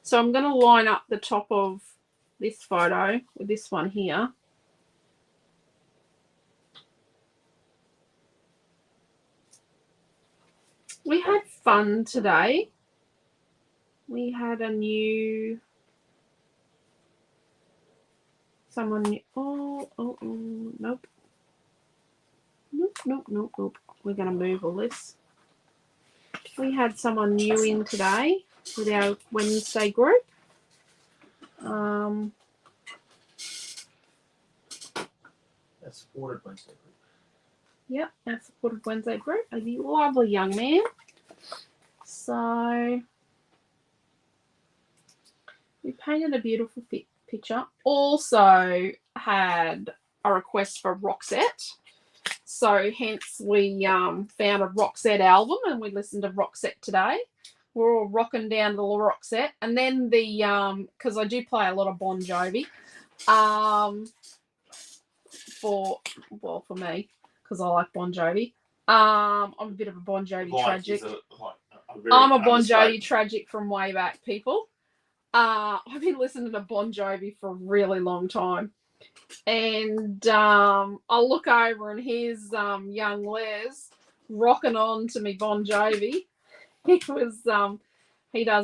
So I'm going to line up the top of this photo with this one here. We had fun today. We had a new someone new, nope. Nope. We're going to move all this. We had someone new in today with our Wednesday group. That's supported Wednesday group. Yep, our supported Wednesday group. A lovely young man. So we painted a beautiful picture. Also had a request for Roxette. So hence we found a Roxette album and we listened to Roxette today. We're all rocking down the Roxette. And then the, because I do play a lot of Bon Jovi. For me, because I like Bon Jovi. I'm a bit of a Bon Jovi tragic. I'm a Bon Jovi tragic from way back, people. I've been listening to Bon Jovi for a really long time. And I look over and here's young Les rocking on to me Bon Jovi. He does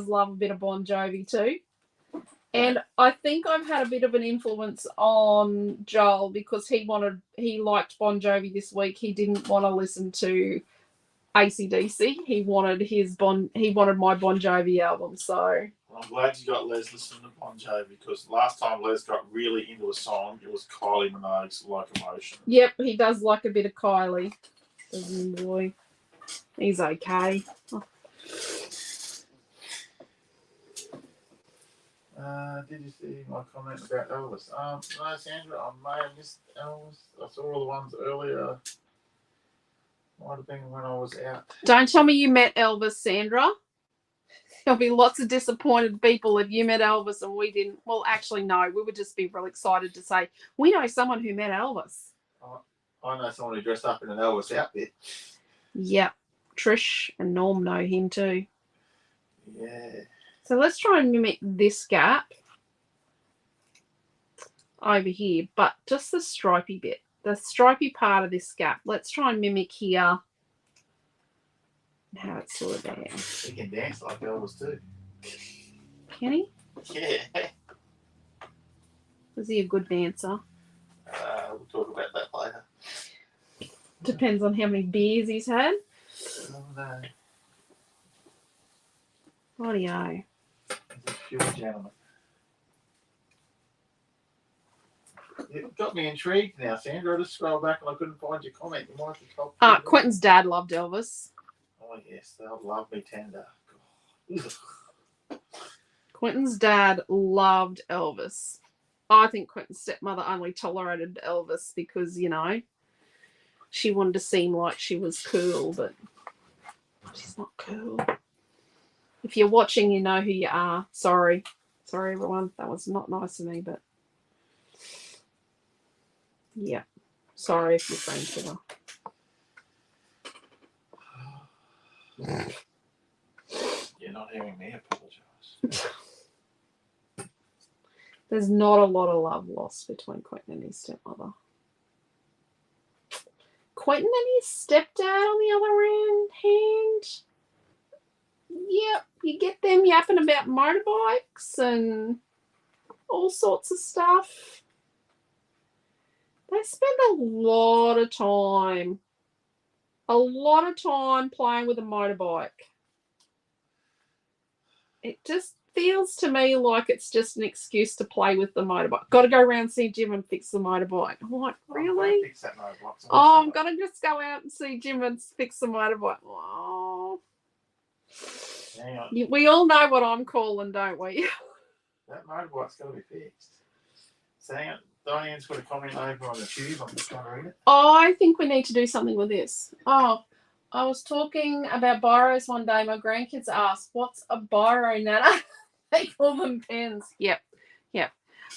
love a bit of Bon Jovi too. And I think I've had a bit of an influence on Joel because he liked Bon Jovi this week. He didn't want to listen to AC/DC. He wanted my Bon Jovi album. So I'm glad you got Les listening to Bon Jovi because last time Les got really into a song, it was Kylie Minogue's Locomotion. Yep, he does like a bit of Kylie. Doesn't he, boy? He's okay. Oh. Did you see my comment about Elvis? No, Sandra, I may have missed Elvis. I saw all the ones earlier. Might have been when I was out. Don't tell me you met Elvis, Sandra. There'll be lots of disappointed people if you met Elvis and we didn't. Well, actually, no. We would just be real excited to say, we know someone who met Elvis. I know someone who dressed up in an Elvis outfit. Yep. Trish and Norm know him too. Yeah. So let's try and mimic this gap over here, but just the stripy bit, the stripy part of this gap. Let's try and mimic here how it's sort of there. He can dance like Elvis too. Can he? Yeah. Was he a good dancer? We'll talk about that later. Depends on how many beers he's had. Oh, no. Rightio. He's a pure gentleman. It got me intrigued now, Sandra. I just scrolled back and I couldn't find your comment. You might have told Quentin's dad loved Elvis. Oh, yes. They'll love me tender. God. Quentin's dad loved Elvis. I think Quentin's stepmother only tolerated Elvis because, you know, she wanted to seem like she was cool, but she's not cool. If you're watching, you know who you are. Sorry. Sorry, everyone. That was not nice of me, but yeah. Sorry if you're friends with her. You're not hearing me apologise. There's not a lot of love lost between Quentin and his stepmother. Quentin and his stepdad, on the other hand, yep, you get them yapping about motorbikes and all sorts of stuff. They spend a lot of time playing with a motorbike. It just feels to me like it's just an excuse to play with the motorbike. Got to go around and see Jim and fix the motorbike. I'm like, really? Fix that motorbike. Oh, I'm going to just go out and see Jim and fix the motorbike. Oh. Hang on. We all know what I'm calling, don't we? That motorbike's got to be fixed. So hang on. Diane's got a comment over on the tube. I'm just trying to read it. I think we need to do something with this. Oh, I was talking about biros one day. My grandkids asked, what's a biro, Nana? They call them pens. Yep.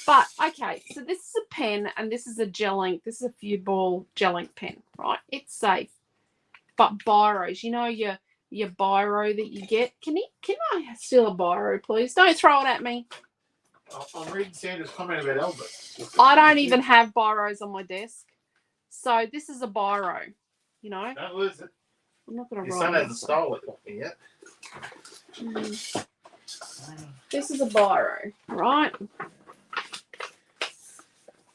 But, okay, so this is a pen and this is a gel ink. This is a few ball gel ink pen, right? It's safe. But biros, you know your biro that you get. Can I steal a biro, please? Don't throw it at me. I'm reading Sandra's comment about Elvis. I don't even have biros on my desk. So this is a biro, you know. Don't lose it. I'm not going to Your write son hasn't this. stole it off me yet. This is a biro, right?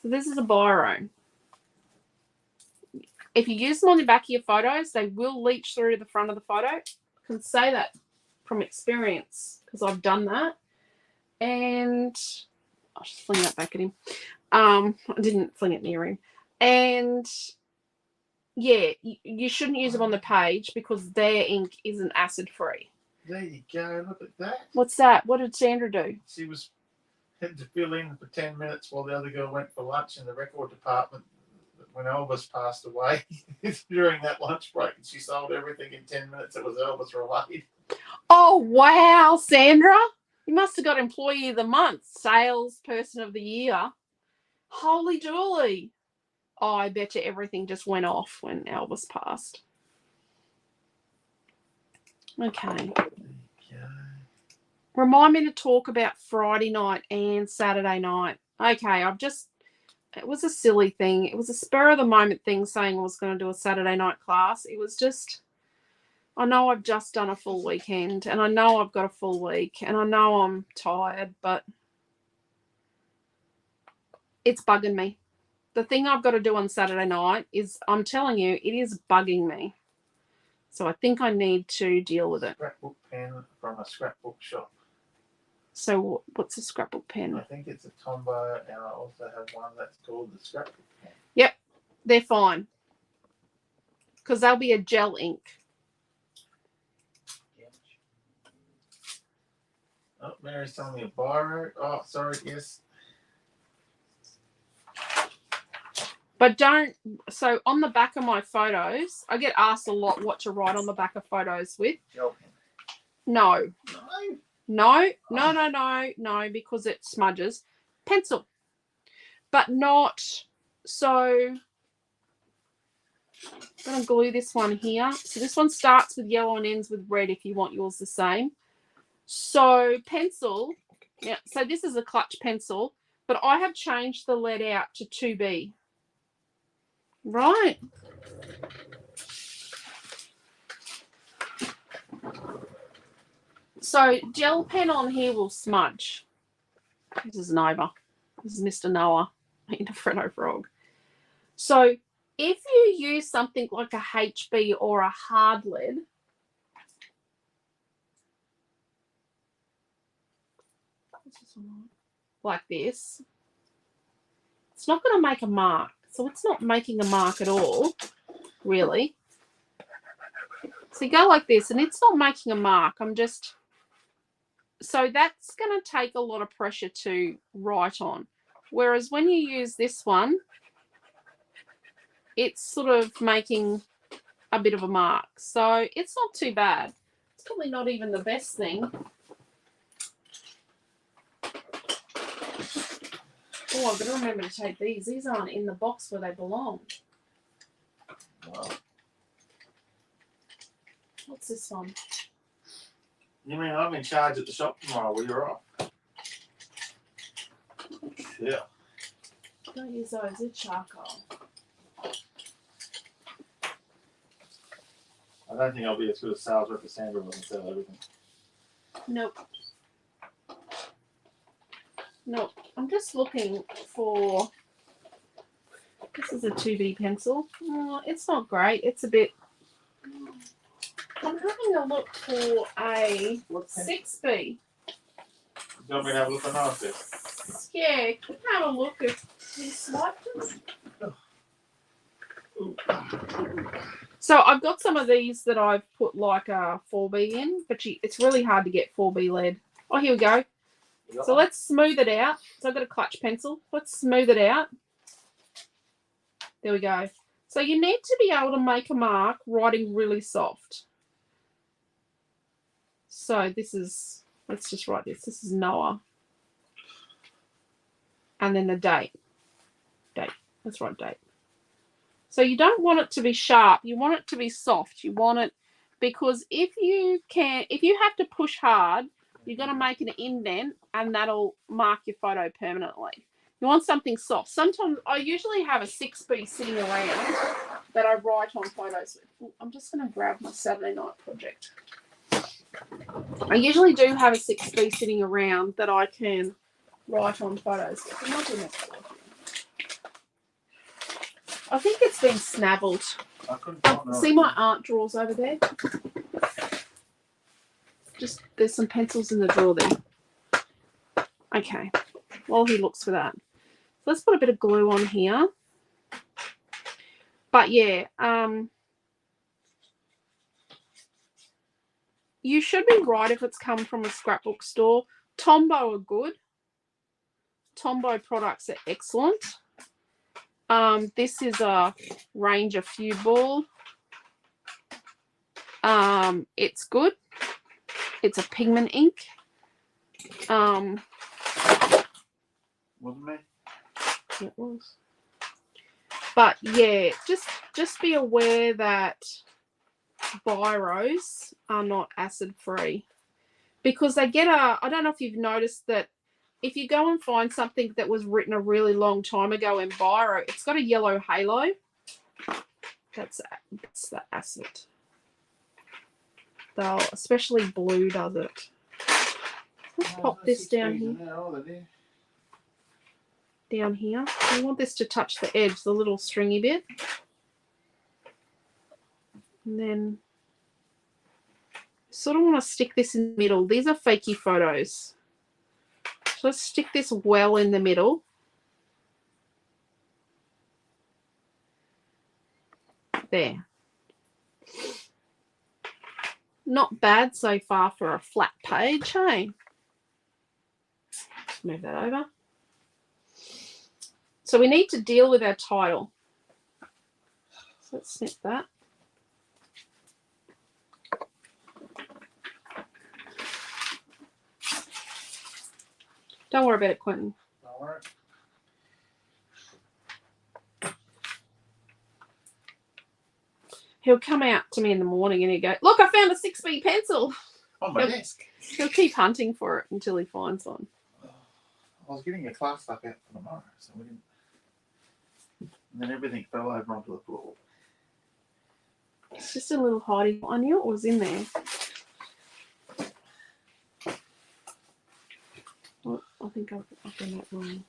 So this is a biro. If you use them on the back of your photos, they will leach through to the front of the photo. I can say that from experience because I've done that. And I'll just fling that back at him. I didn't fling it near him. And yeah, you shouldn't use them on the page because their ink isn't acid free. There you go. Look at that. What's that? What did Sandra do? She had to fill in for 10 minutes while the other girl went for lunch in the record department when Elvis passed away. During that lunch break, and she sold everything in 10 minutes that was Elvis related. Oh, wow, Sandra. You must have got Employee of the Month, Salesperson of the Year. Holy dooly. Oh, I bet you everything just went off when Elvis passed. Okay. Remind me to talk about Friday night and Saturday night. Okay, it was a silly thing. It was a spur of the moment thing saying I was going to do a Saturday night class. It was just, I know I've just done a full weekend and I know I've got a full week and I know I'm tired, but it's bugging me. The thing I've got to do on Saturday night is, I'm telling you, it is bugging me. So I think I need to deal with it. Scrapbook pen from a scrapbook shop. So what's a scrapbook pen? I think it's a Tombow, and I also have one that's called the scrapbook pen. Yep, they're fine. Because they'll be a gel ink. Oh, Mary's telling me a biro. Oh, sorry, yes. But don't, so on the back of my photos, I get asked a lot what to write on the back of photos with. Gel pen. No. No? No, because it smudges. Pencil. But not, so I'm going to glue this one here. So this one starts with yellow and ends with red if you want yours the same. So pencil, yeah, so this is a clutch pencil, but I have changed the lead out to 2B. Right. So gel pen on here will smudge. This is Nova. This is Mr. Noah in a Freddo Frog. So if you use something like a HB or a hard lead, like this, it's not going to make a mark. So it's not making a mark at all, really. So you go like this, and it's not making a mark. So that's going to take a lot of pressure to write on. Whereas when you use this one, it's sort of making a bit of a mark. So it's not too bad. It's probably not even the best thing. Oh, I better remember to take these. These aren't in the box where they belong. Wow. What's this one? You mean I'm in charge at the shop tomorrow? Well, you're off. Yeah. Don't use those. It's charcoal. I don't think I'll be as good a sales rep as Sandra was and sell everything. Nope. Nope. I'm just looking for. This is a 2B pencil. Oh, it's not great. It's a bit. I'm having a look for a 6B. You want me to have a look at those? Yeah, can you have a look if you swiped them? So I've got some of these that I've put like a 4B in, but it's really hard to get 4B lead. Oh, here we go. So let's smooth it out. So I've got a clutch pencil. Let's smooth it out. There we go. So you need to be able to make a mark writing really soft. So this is, let's just write this. This is Noah. And then the date. Date. Let's write date. So you don't want it to be sharp. You want it to be soft. You want it, because if you have to push hard, you're going to make an indent and that'll mark your photo permanently. You want something soft. Sometimes I usually have a 6B sitting around that I write on photos with. I'm just going to grab my Saturday night project. I usually do have a 6B sitting around that I can write on photos with. I think it's been snavelled. See my art drawers over there? Just, there's some pencils in the drawer there. Okay, while he looks for that. Let's put a bit of glue on here. But yeah, you should be right if it's come from a scrapbook store. Tombow are good. Tombow products are excellent. This is a Ranger Feud Ball. It's good. It's a pigment ink. Wasn't me? It was. But yeah, just be aware that biros are not acid free, because they get a, I don't know if you've noticed that if you go and find something that was written a really long time ago in biro, it's got a yellow halo. That's the acid. They'll, especially blue does it. Let's pop this down here. Down here. We want this to touch the edge, the little stringy bit. And then sort of want to stick this in the middle. These are fakey photos. So let's stick this well in the middle. There. Not bad so far for a flat page, hey? Let's move that over. So we need to deal with our title. So let's snip that. Don't worry about it, Quentin. Don't worry. He'll come out to me in the morning and he'll go, look, I found a 6B pencil. On my Yep. desk. He'll keep hunting for it until he finds one. I was getting a class stuff out for tomorrow, so we didn't. And then everything fell over onto the floor. It's just a little hiding. I knew it was in there. Oh, I think I've done that wrong.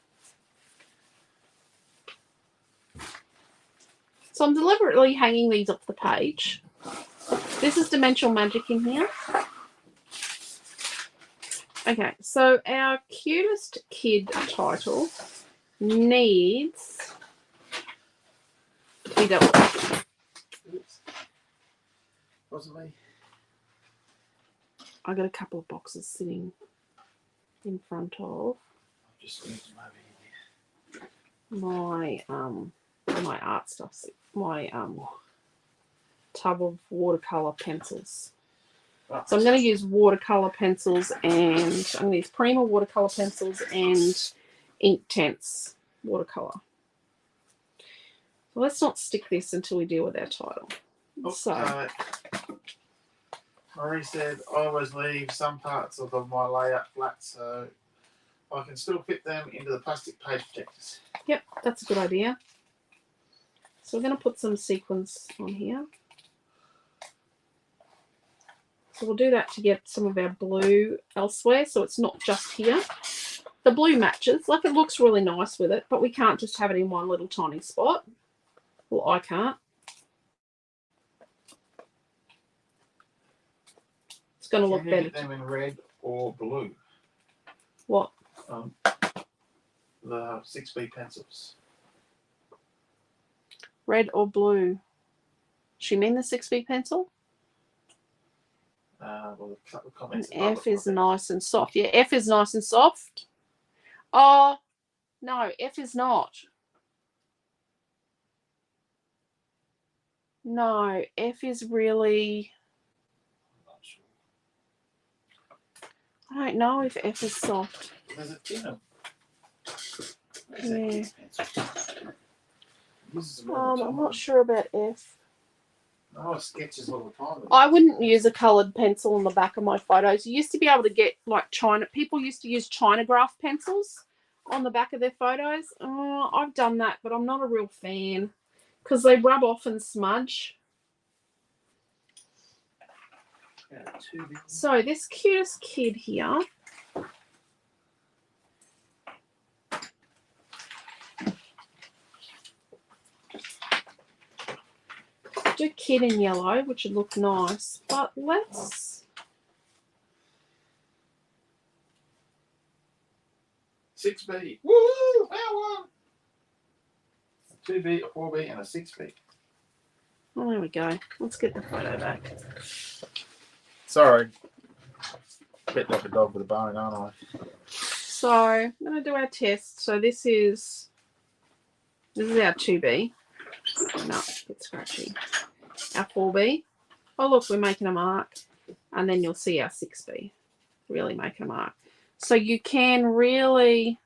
So I'm deliberately hanging these off the page. This is Dimensional Magic in here. Okay, so our Cutest Kid title needs to be dealt with. Oops. Possibly. I got a couple of boxes sitting in front of I've just moved them over here. my art stuff, my tub of watercolor pencils. Right. So I'm going to use watercolor pencils, and I'm going to use Prima watercolor pencils and Inktense watercolor. So let's not stick this until we deal with our title. So Marie said I always leave some parts of my layout flat so I can still fit them into the plastic page protectors. yep, that's a good idea. So we're going to put some sequins on here. So we'll do that to get some of our blue elsewhere, so it's not just here. The blue matches, like it looks really nice with it, but we can't just have it in one little tiny spot. Well, I can't. It's going to look Can you better. get them in red or blue? What? The 6B pencils. Red or blue? She mean the 6B pencil? Well, a couple of And comments. F is nice and soft. Yeah, F is nice and soft. Oh, no, F is not. No, F is really... I'm not sure. I don't know if F is soft. There's a tin of. Yeah. This is I'm not sure about F. Oh, sketches all the time. I wouldn't use a coloured pencil on the back of my photos. You used to be able to get like China. People used to use Chinagraph pencils on the back of their photos. Oh, I've done that, but I'm not a real fan because they rub off and smudge. So this Cutest Kid here. Do Kid in yellow, which would look nice, but let's... 6B. Woo! Found one! A 2B, a 4B, and a 6B. Oh, there we go. Let's get the photo back. Sorry. Bit like a dog with a bone, aren't I? So I'm going to do our test. So this is our 2B. No, it's scratchy. Our 4B. Oh, look, we're making a mark. And then you'll see our 6B. Really making a mark. So you can really...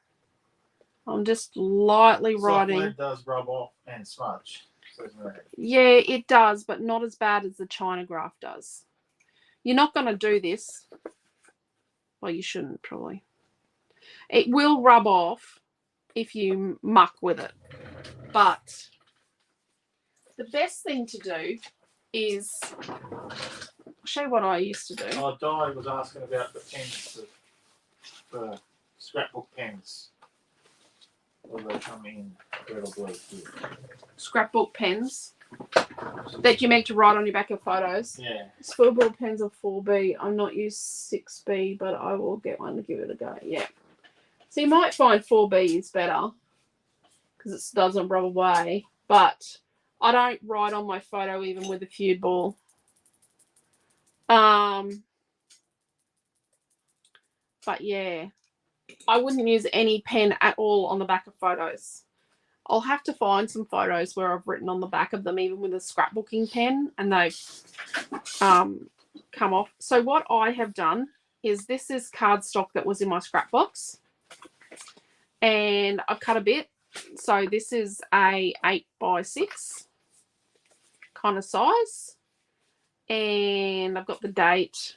I'm just lightly writing. Soft lead does rub off and smudge. Yeah, it does, but not as bad as the Chinagraph does. You're not going to do this. Well, you shouldn't, probably. It will rub off if you muck with it. But the best thing to do is... I'll show you what I used to do. Oh, Di was asking about the pens, the scrapbook pens. Will they come in red or blue? Scrapbook pens that you meant to write on your back of photos. Yeah. Scribble pens are 4B. I'm not used 6B, but I will get one to give it a go. Yeah. So you might find 4B is better because it doesn't rub away. But I don't write on my photo even with a feud ball. But yeah, I wouldn't use any pen at all on the back of photos. I'll have to find some photos where I've written on the back of them even with a scrapbooking pen and they've come off. So what I have done is this is cardstock that was in my scrapbox and I've cut a bit. So this is a 8x6 kind of size and I've got the date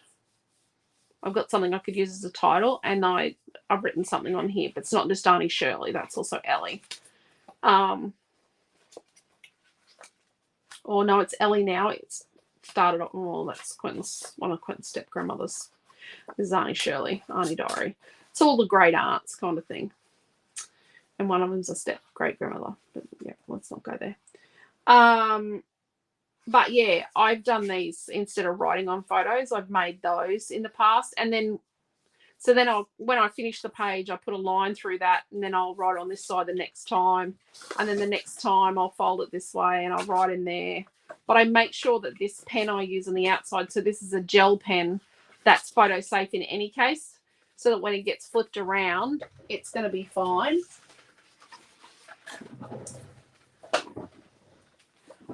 I've got something I could use as a title, and I've written something on here, but it's not just Darnie Shirley. That's also Ellie. Or no, it's Ellie now. It's started off. Oh, that's Quentin's, one of Quentin's step grandmothers. This is Darnie Shirley, Auntie Dory. It's all the great aunts kind of thing. And one of them's a step great grandmother. But yeah, let's not go there. But yeah, I've done these instead of writing on photos. I've made those in the past, and then when I finish the page, I put a line through that, and then I'll write on this side the next time, and then the next time I'll fold it this way and I'll write in there. But I make sure that this pen I use on the outside, so this is a gel pen that's photo safe in any case, so that when it gets flipped around, it's going to be fine.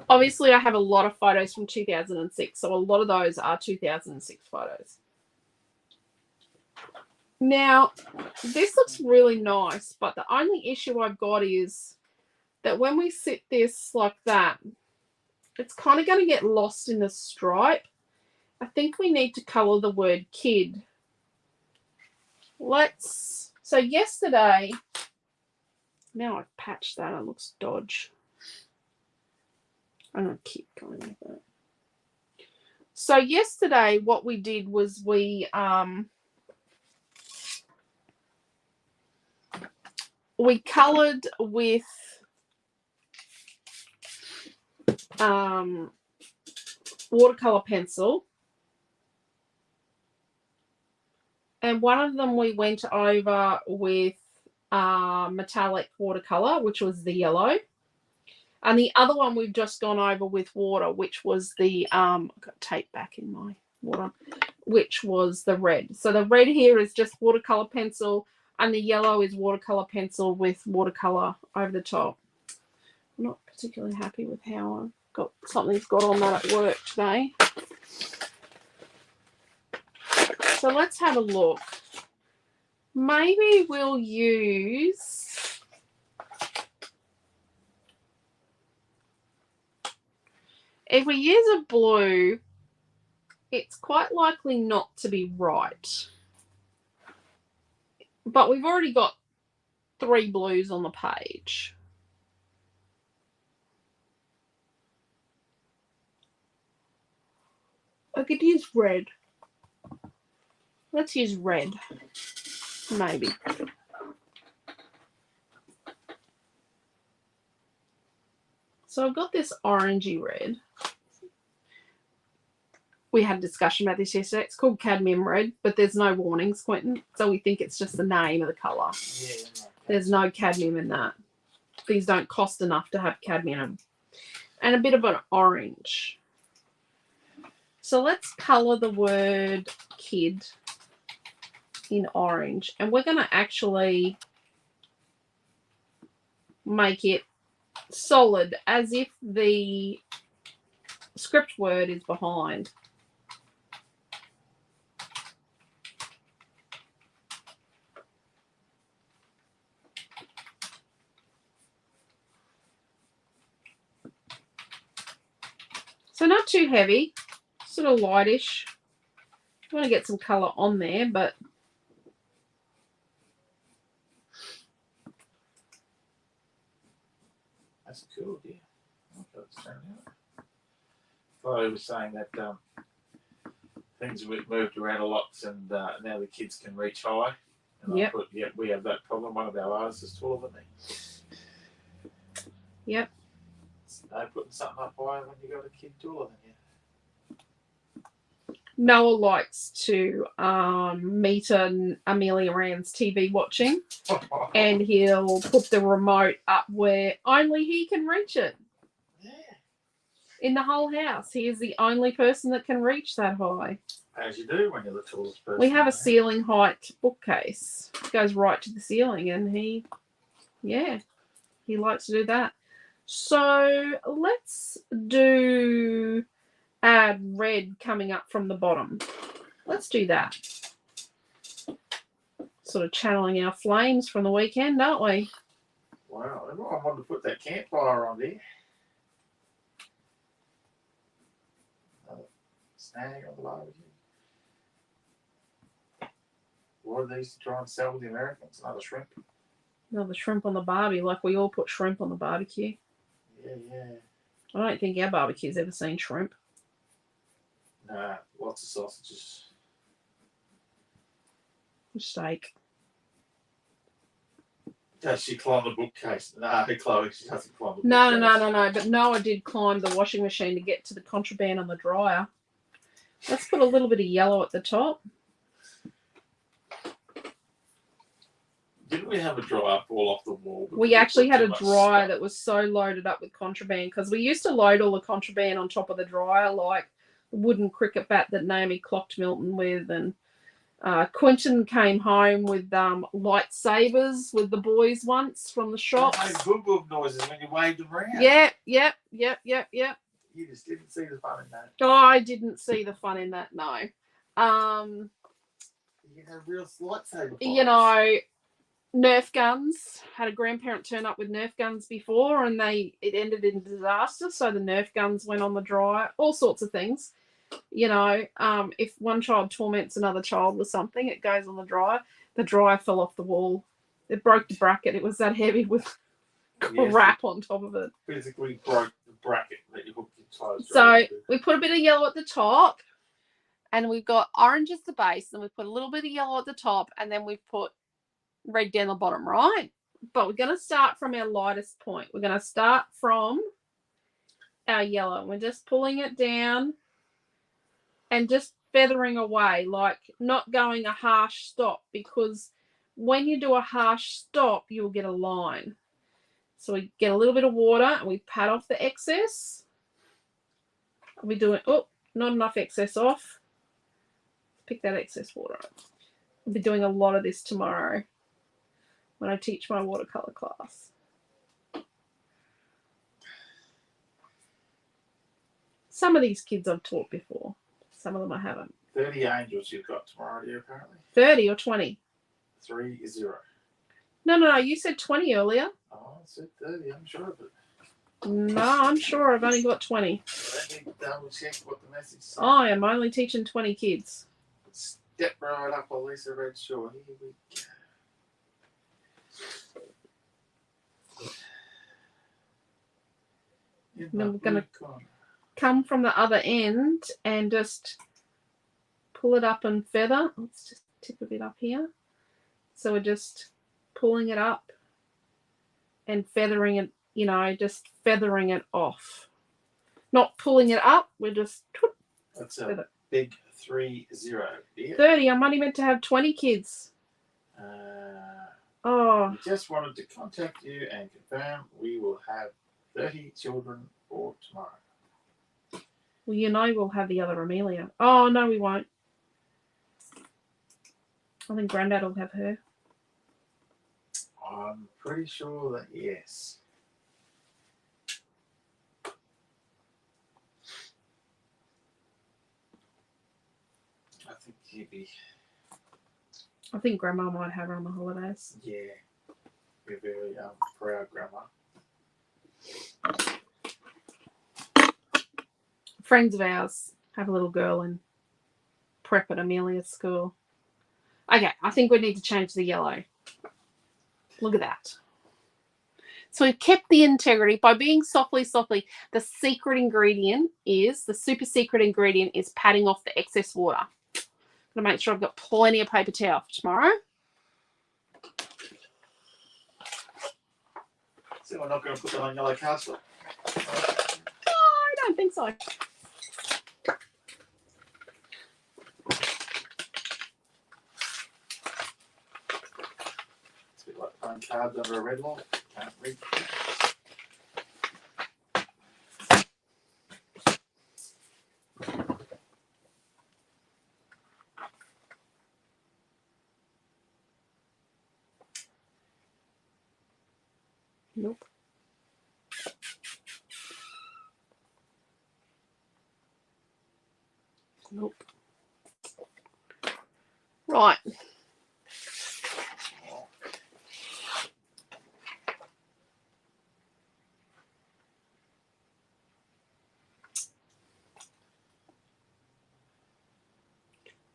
Obviously, I have a lot of photos from 2006, so a lot of those are 2006 photos. Now, this looks really nice, but the only issue I've got is that when we sit this like that, it's kind of going to get lost in the stripe. I think we need to colour the word kid. So yesterday, now I've patched that, it looks dodge. I'm going to keep going with that. So yesterday, what we did was we coloured with watercolour pencil. And one of them we went over with metallic watercolour, which was the yellow. And the other one we've just gone over with water, which was the, I've got tape back in my water, which was the red. So the red here is just watercolour pencil, and the yellow is watercolour pencil with watercolour over the top. I'm not particularly happy with how something's got on that at work today. So let's have a look. Maybe we'll use... If we use a blue, it's quite likely not to be right. But we've already got 3 blues on the page. I could use red. Let's use red. Maybe. So I've got this orangey red. We had a discussion about this yesterday. It's called cadmium red, but there's no warnings, Quentin. So we think it's just the name of the colour. Yeah, there's no cadmium in that. These don't cost enough to have cadmium. And a bit of an orange. So let's colour the word kid in orange. And we're going to actually make it solid as if the script word is behind. So not too heavy, sort of lightish. I want to get some colour on there, but that's cool, yeah. I was saying that things have moved around a lot, and now the kids can reach high. And yep. We have that problem. One of our artists is taller than me. Yep. No putting something up higher when you got a kid taller than you. Noah likes to meet Amelia Rand's TV watching, and he'll put the remote up where only he can reach it. Yeah. In the whole house, he is the only person that can reach that high. As you do when you're the tallest person. We have a ceiling height bookcase. It goes right to the ceiling, and he likes to do that. So let's add red coming up from the bottom. Let's do that. Sort of channeling our flames from the weekend, aren't we? Wow, everyone wanted to put that campfire on there. Snag on the barbecue. What do they used to try and sell with the Americans? Another shrimp? No, the shrimp on the barbie, like we all put shrimp on the barbecue. Yeah, yeah. I don't think our barbecue's ever seen shrimp. Nah, lots of sausages. Steak. Does she climb the bookcase? Nah, Chloe, she doesn't climb the No, bookcase. no. But Noah did climb the washing machine to get to the contraband on the dryer. Let's put a little bit of yellow at the top. Didn't we have a dryer fall off the wall? We actually had a Too much dryer stuff. that was so loaded up with contraband because we used to load all the contraband on top of the dryer, like the wooden cricket bat that Naomi clocked Milton with, and Quentin came home with lightsabers with the boys once from the shops. They made boom boom noises when you waved them around. Yep. You just didn't see the fun in that. Oh, I didn't see the fun in that, no. You had real lightsaber fights. You know, Nerf guns. Had a grandparent turn up with Nerf guns before, and it ended in disaster. So the Nerf guns went on the dryer. All sorts of things. You know, if one child torments another child with something, it goes on the dryer. The dryer fell off the wall. It broke the bracket. It was that heavy with crap on top of it. Physically broke the bracket that you hooked your clothes. So we put a bit of yellow at the top, and we've got orange as the base, and we put a little bit of yellow at the top, and then we've put red down the bottom, right? But we're going to start from our lightest point. We're going to start from our yellow. We're just pulling it down and just feathering away, like not going a harsh stop, because when you do a harsh stop, you'll get a line. So we get a little bit of water and we pat off the excess. We're doing, not enough excess off. Pick that excess water up. I'll be doing a lot of this tomorrow when I teach my watercolor class. Some of these kids I've taught before. Some of them I haven't. 30 angels you've got tomorrow, dear, apparently. 30 or 20? 30. No. You said 20 earlier. Oh, I said 30. I'm sure of it. No, I'm sure I've only got 20. Let me double check what the message says. I am only teaching 20 kids. Step right up, Alicia Redshaw. Here we go. Then we're going to come from the other end and just pull it up and feather. Let's just tip a bit up here. So we're just pulling it up and feathering it, you know, just feathering it off. Not pulling it up, we're just... That's a big 30, dear. 30, I'm only meant to have 20 kids. We just wanted to contact you and confirm we will have 30 children for tomorrow. Well, you know we'll have the other Amelia. Oh, no, we won't. I think Grandad will have her. I'm pretty sure that yes. I think he'd be... I think Grandma might have her on the holidays. Yeah. You're very proud, Grandma. Friends of ours have a little girl in prep at Amelia's school. Okay, I think we need to change the yellow. Look at that. So we've kept the integrity by being softly. The secret ingredient is, the super secret ingredient is patting off the excess water. I'm going to make sure I've got plenty of paper towel for tomorrow. So we're not going to put that on yellow cardstock? I don't think so. It's a bit like throwing cards under a red light. Can't read. Nope. Nope. Right.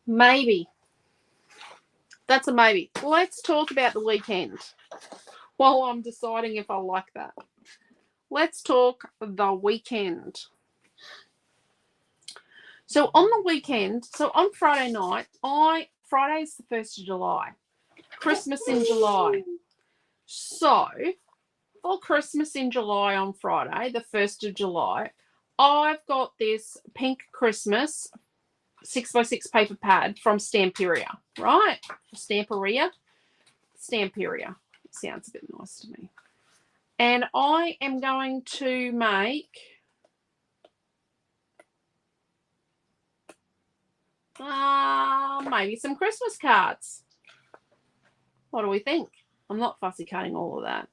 Maybe That's a maybe. Let's talk about the weekend while I'm deciding if I like that. Let's talk the weekend. So on the weekend, so on Friday night, Friday's the 1st of July. Christmas in July. So for Christmas in July on Friday, the 1st of July, I've got this pink Christmas 6x6 paper pad from Stamperia, right? Stamperia. It sounds a bit nice to me. And I am going to make maybe some Christmas cards. What do we think? I'm not fussy cutting all of that.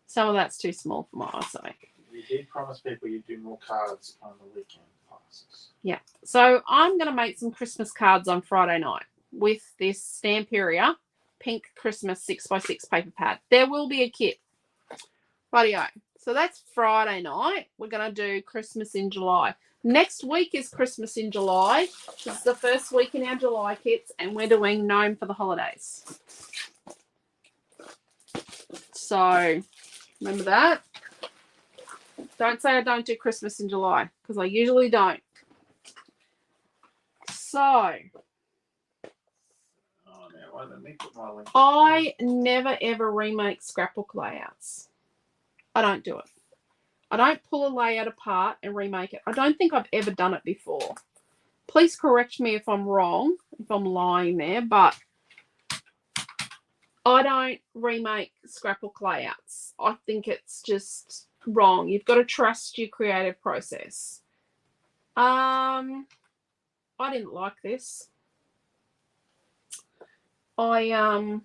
Some of that's too small for my eyesight. You did promise people you'd do more cards on the weekend classes. Yeah. So I'm going to make some Christmas cards on Friday night with this Stamperia pink Christmas 6x6 paper pad. There will be a kit. Rightio. So that's Friday night. We're going to do Christmas in July. Next week is Christmas in July. This is the first week in our July kits, and we're doing Gnome for the holidays. So remember that. Don't say I don't do Christmas in July, because I usually don't. So I never ever remake scrapbook layouts. I don't do it. I don't pull a layout apart and remake it. I don't think I've ever done it before. Please correct me if I'm wrong, if I'm lying there, but I don't remake scrapbook layouts. I think it's just wrong. You've got to trust your creative process. I didn't like this. I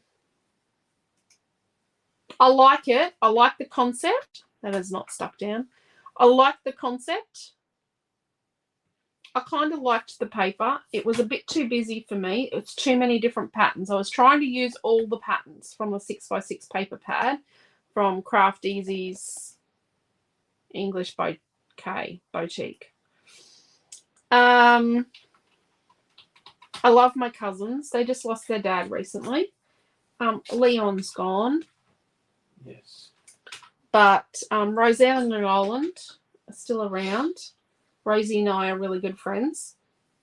like it. I like the concept. That is not stuck down. I like the concept. I kind of liked the paper. It was a bit too busy for me. It's too many different patterns. I was trying to use all the patterns from the 6x6 paper pad from Craft Easy's English Boutique. I love my cousins. They just lost their dad recently. Leon's gone. Yes. But Roseanne and Noland are still around. Rosie and I are really good friends.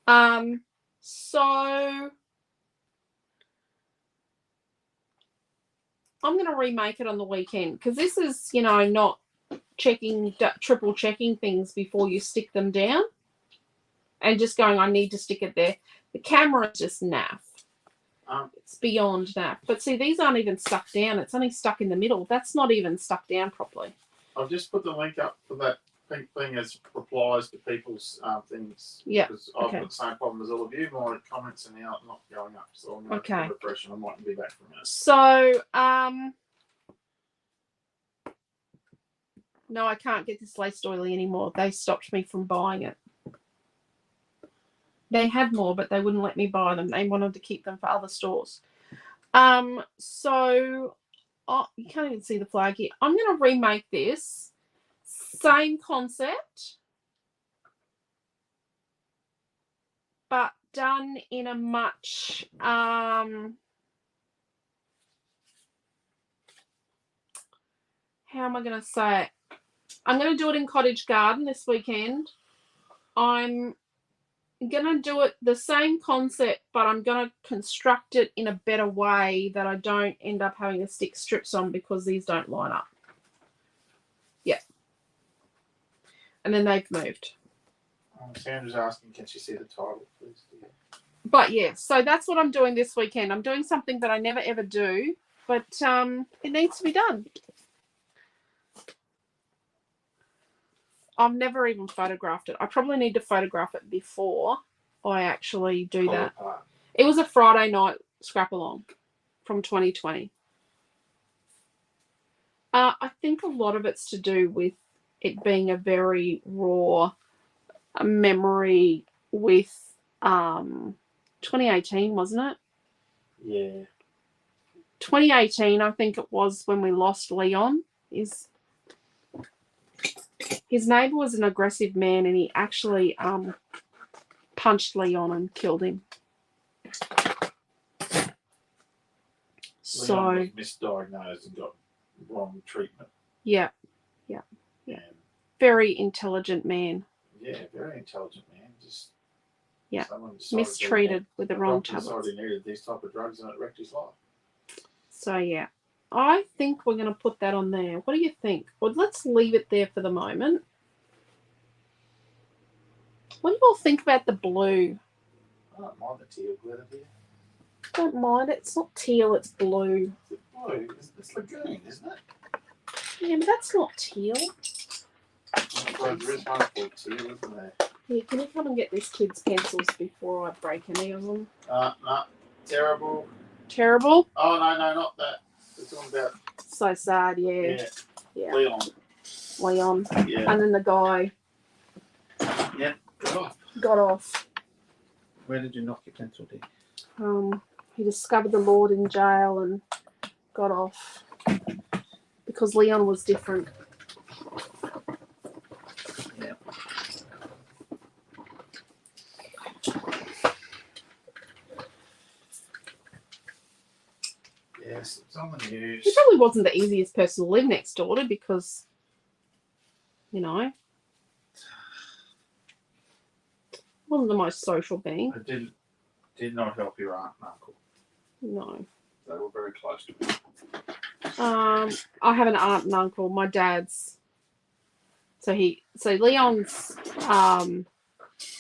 So I'm going to remake it on the weekend because this is, not triple checking things before you stick them down and just going, I need to stick it there. The camera is just naff. It's beyond naff. But see, these aren't even stuck down. It's only stuck in the middle. That's not even stuck down properly. I've just put the link up for that pink thing as replies to people's things. Yeah. Because I've got the same problem as all of you. My comments are now not going up. So I'm going to refresh and I might be back for a minute. So, no, I can't get this lace doily anymore. They stopped me from buying it. They had more, but they wouldn't let me buy them. They wanted to keep them for other stores. So, you can't even see the flag here. I'm going to remake this. Same concept, but done in a much, how am I going to say it? I'm going to do it in Cottage Garden this weekend. I'm going to do it the same concept, but I'm going to construct it in a better way that I don't end up having to stick strips on because these don't line up. Yeah. And then they've moved. Sandra's asking, can she see the title, please? But yeah, so that's what I'm doing this weekend. I'm doing something that I never ever do, but it needs to be done. I've never even photographed it. I probably need to photograph it before I actually do that. It was a Friday night scrap along from 2020. I think a lot of it's to do with it being a very raw memory with 2018, wasn't it? Yeah. 2018, I think it was when we lost Leon. His neighbour was an aggressive man and he actually punched Leon and killed him. So was misdiagnosed and got wrong treatment. yeah. And Very intelligent man. yeah, very intelligent man. Just Yeah. someone decided Mistreated with the wrong doctor decided tablets. he needed these type of drugs and it wrecked his life. So yeah. I think we're going to put that on there. What do you think? Well, let's leave it there for the moment. What do you all think about the blue? I don't mind the teal glitter here. Don't mind it. It's not teal, it's blue. It's blue. It's lagoon, isn't it? Yeah, but that's not teal. I suppose there is one called teal, isn't there? Here, can you come and get these kids' pencils before I break any of them? No. Terrible. Terrible? Oh, no, not that. We're talking about... So sad, yeah. Leon. Yeah. And then the guy Yep. got off. Where did you knock your pencil down? He discovered the Lord in jail and got off because Leon was different. Yeah. Yes, it's on the news. He probably wasn't the easiest person to live next door to because, you know, wasn't the most social being. It did not help your aunt and uncle. No. They were very close to me. I have an aunt and uncle. My dad's. So Leon's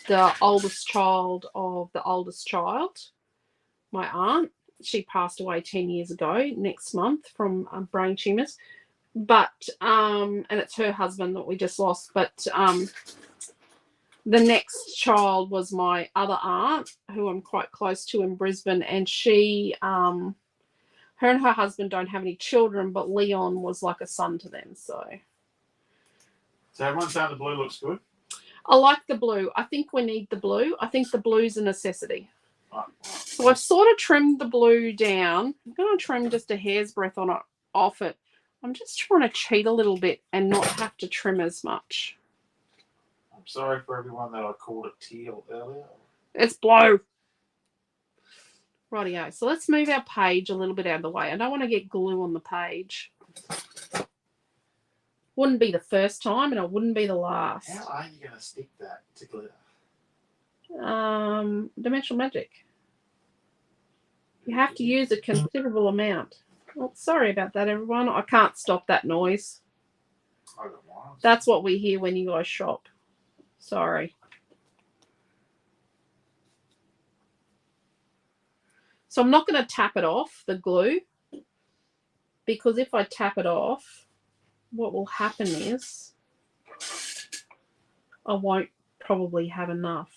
the oldest child of the oldest child. My aunt, she passed away 10 years ago next month from brain tumours. But and it's her husband that we just lost. But the next child was my other aunt, who I'm quite close to in Brisbane, and she, her and her husband don't have any children, but Leon was like a son to them. So everyone's saying the blue looks good? I like the blue. I think we need the blue. I think the blue's a necessity. Right. So I've sort of trimmed the blue down. I'm going to trim just a hair's breadth off it. I'm just trying to cheat a little bit and not have to trim as much. I'm sorry for everyone that I called it teal earlier. It's blue. Rightio. So let's move our page a little bit out of the way. I don't want to get glue on the page. Wouldn't be the first time and it wouldn't be the last. How are you going to stick that to glitter? Dimensional magic. You have to use a considerable amount. Well, sorry about that, everyone. I can't stop that noise. I got mine. That's what we hear when you guys shop. Sorry. So I'm not going to tap it off, the glue, because if I tap it off, what will happen is I won't probably have enough.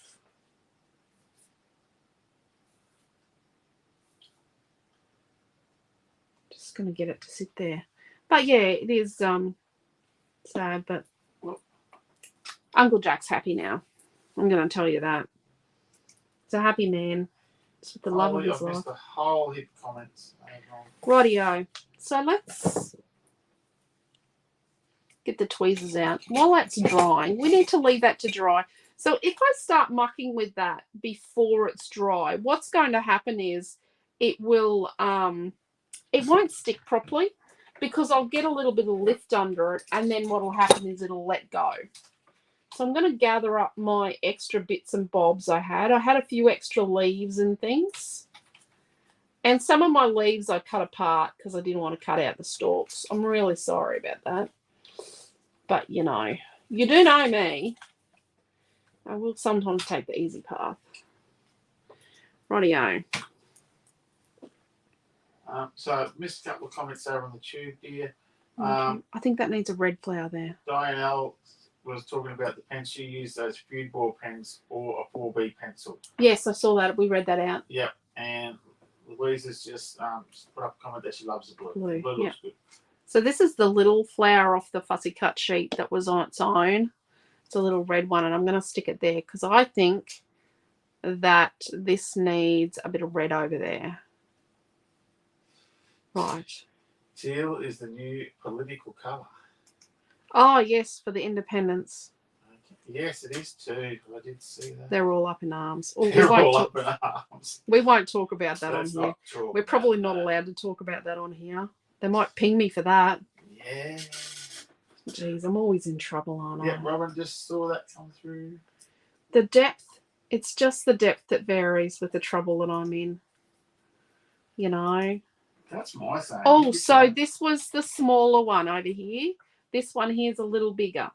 Just going to get it to sit there. But yeah, it is sad, but Uncle Jack's happy now. I'm going to tell you that. He's a happy man. It's with the love of his I've life. missed the whole heap of comments. Rightio. So let's get the tweezers out. While that's drying, we need to leave that to dry. So if I start mucking with that before it's dry, what's going to happen is it will it won't stick properly because I'll get a little bit of lift under it, and then what will happen is it'll let go. So I'm going to gather up my extra bits and bobs I had. I had a few extra leaves and things. And some of my leaves I cut apart because I didn't want to cut out the stalks. I'm really sorry about that. But, you know, you do know me. I will sometimes take the easy path. Rightio. So, missed a couple of comments over on the tube here. I think that needs a red flower there. Diane L was talking about the pens she used, those feud ball pens or a 4B pencil. Yes, I saw that. We read that out. Yep. And Louise has just put up a comment that she loves the blue. Blue, The blue looks good. So this is the little flower off the fussy cut sheet that was on its own. It's a little red one, and I'm going to stick it there because I think that this needs a bit of red over there. Right. Teal is the new political colour. Oh, yes, for the independents. Okay. Yes, it is too. I did see that. They're all up in arms. Or They're all up in arms. we won't talk about that Let's on here. not talk We're probably about not that. allowed to talk about that on here. They might ping me for that. Yeah. Jeez, I'm always in trouble, aren't I? Yeah, Robin just saw that come through. The depth, it's just the depth that varies with the trouble that I'm in. You know? That's my thing. Oh, so this was the smaller one over here. This one here is a little bigger.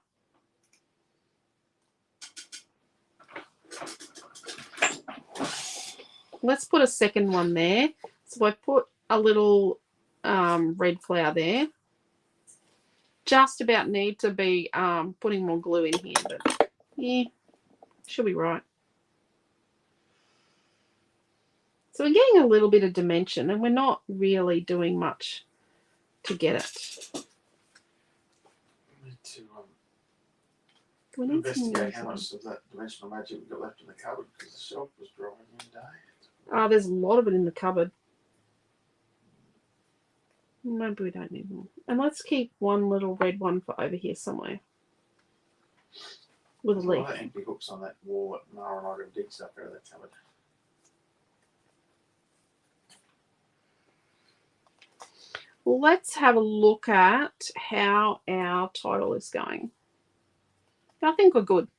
Let's put a second one there. So I put a little red flower there. Just about need to be putting more glue in here, but yeah, should be right. So we're getting a little bit of dimension, and we're not really doing much to get it. We need to We need investigate how much of that dimensional magic we've got left in the cupboard because the shelf was drawing in day. Oh, there's a lot of it in the cupboard. Maybe we don't need more. And let's keep one little red one for over here somewhere. With a There's a leaf. lot of empty hooks on that wall that Mara and I are going to dig stuff out of that cupboard. Let's have a look at how our title is going. I think we're good.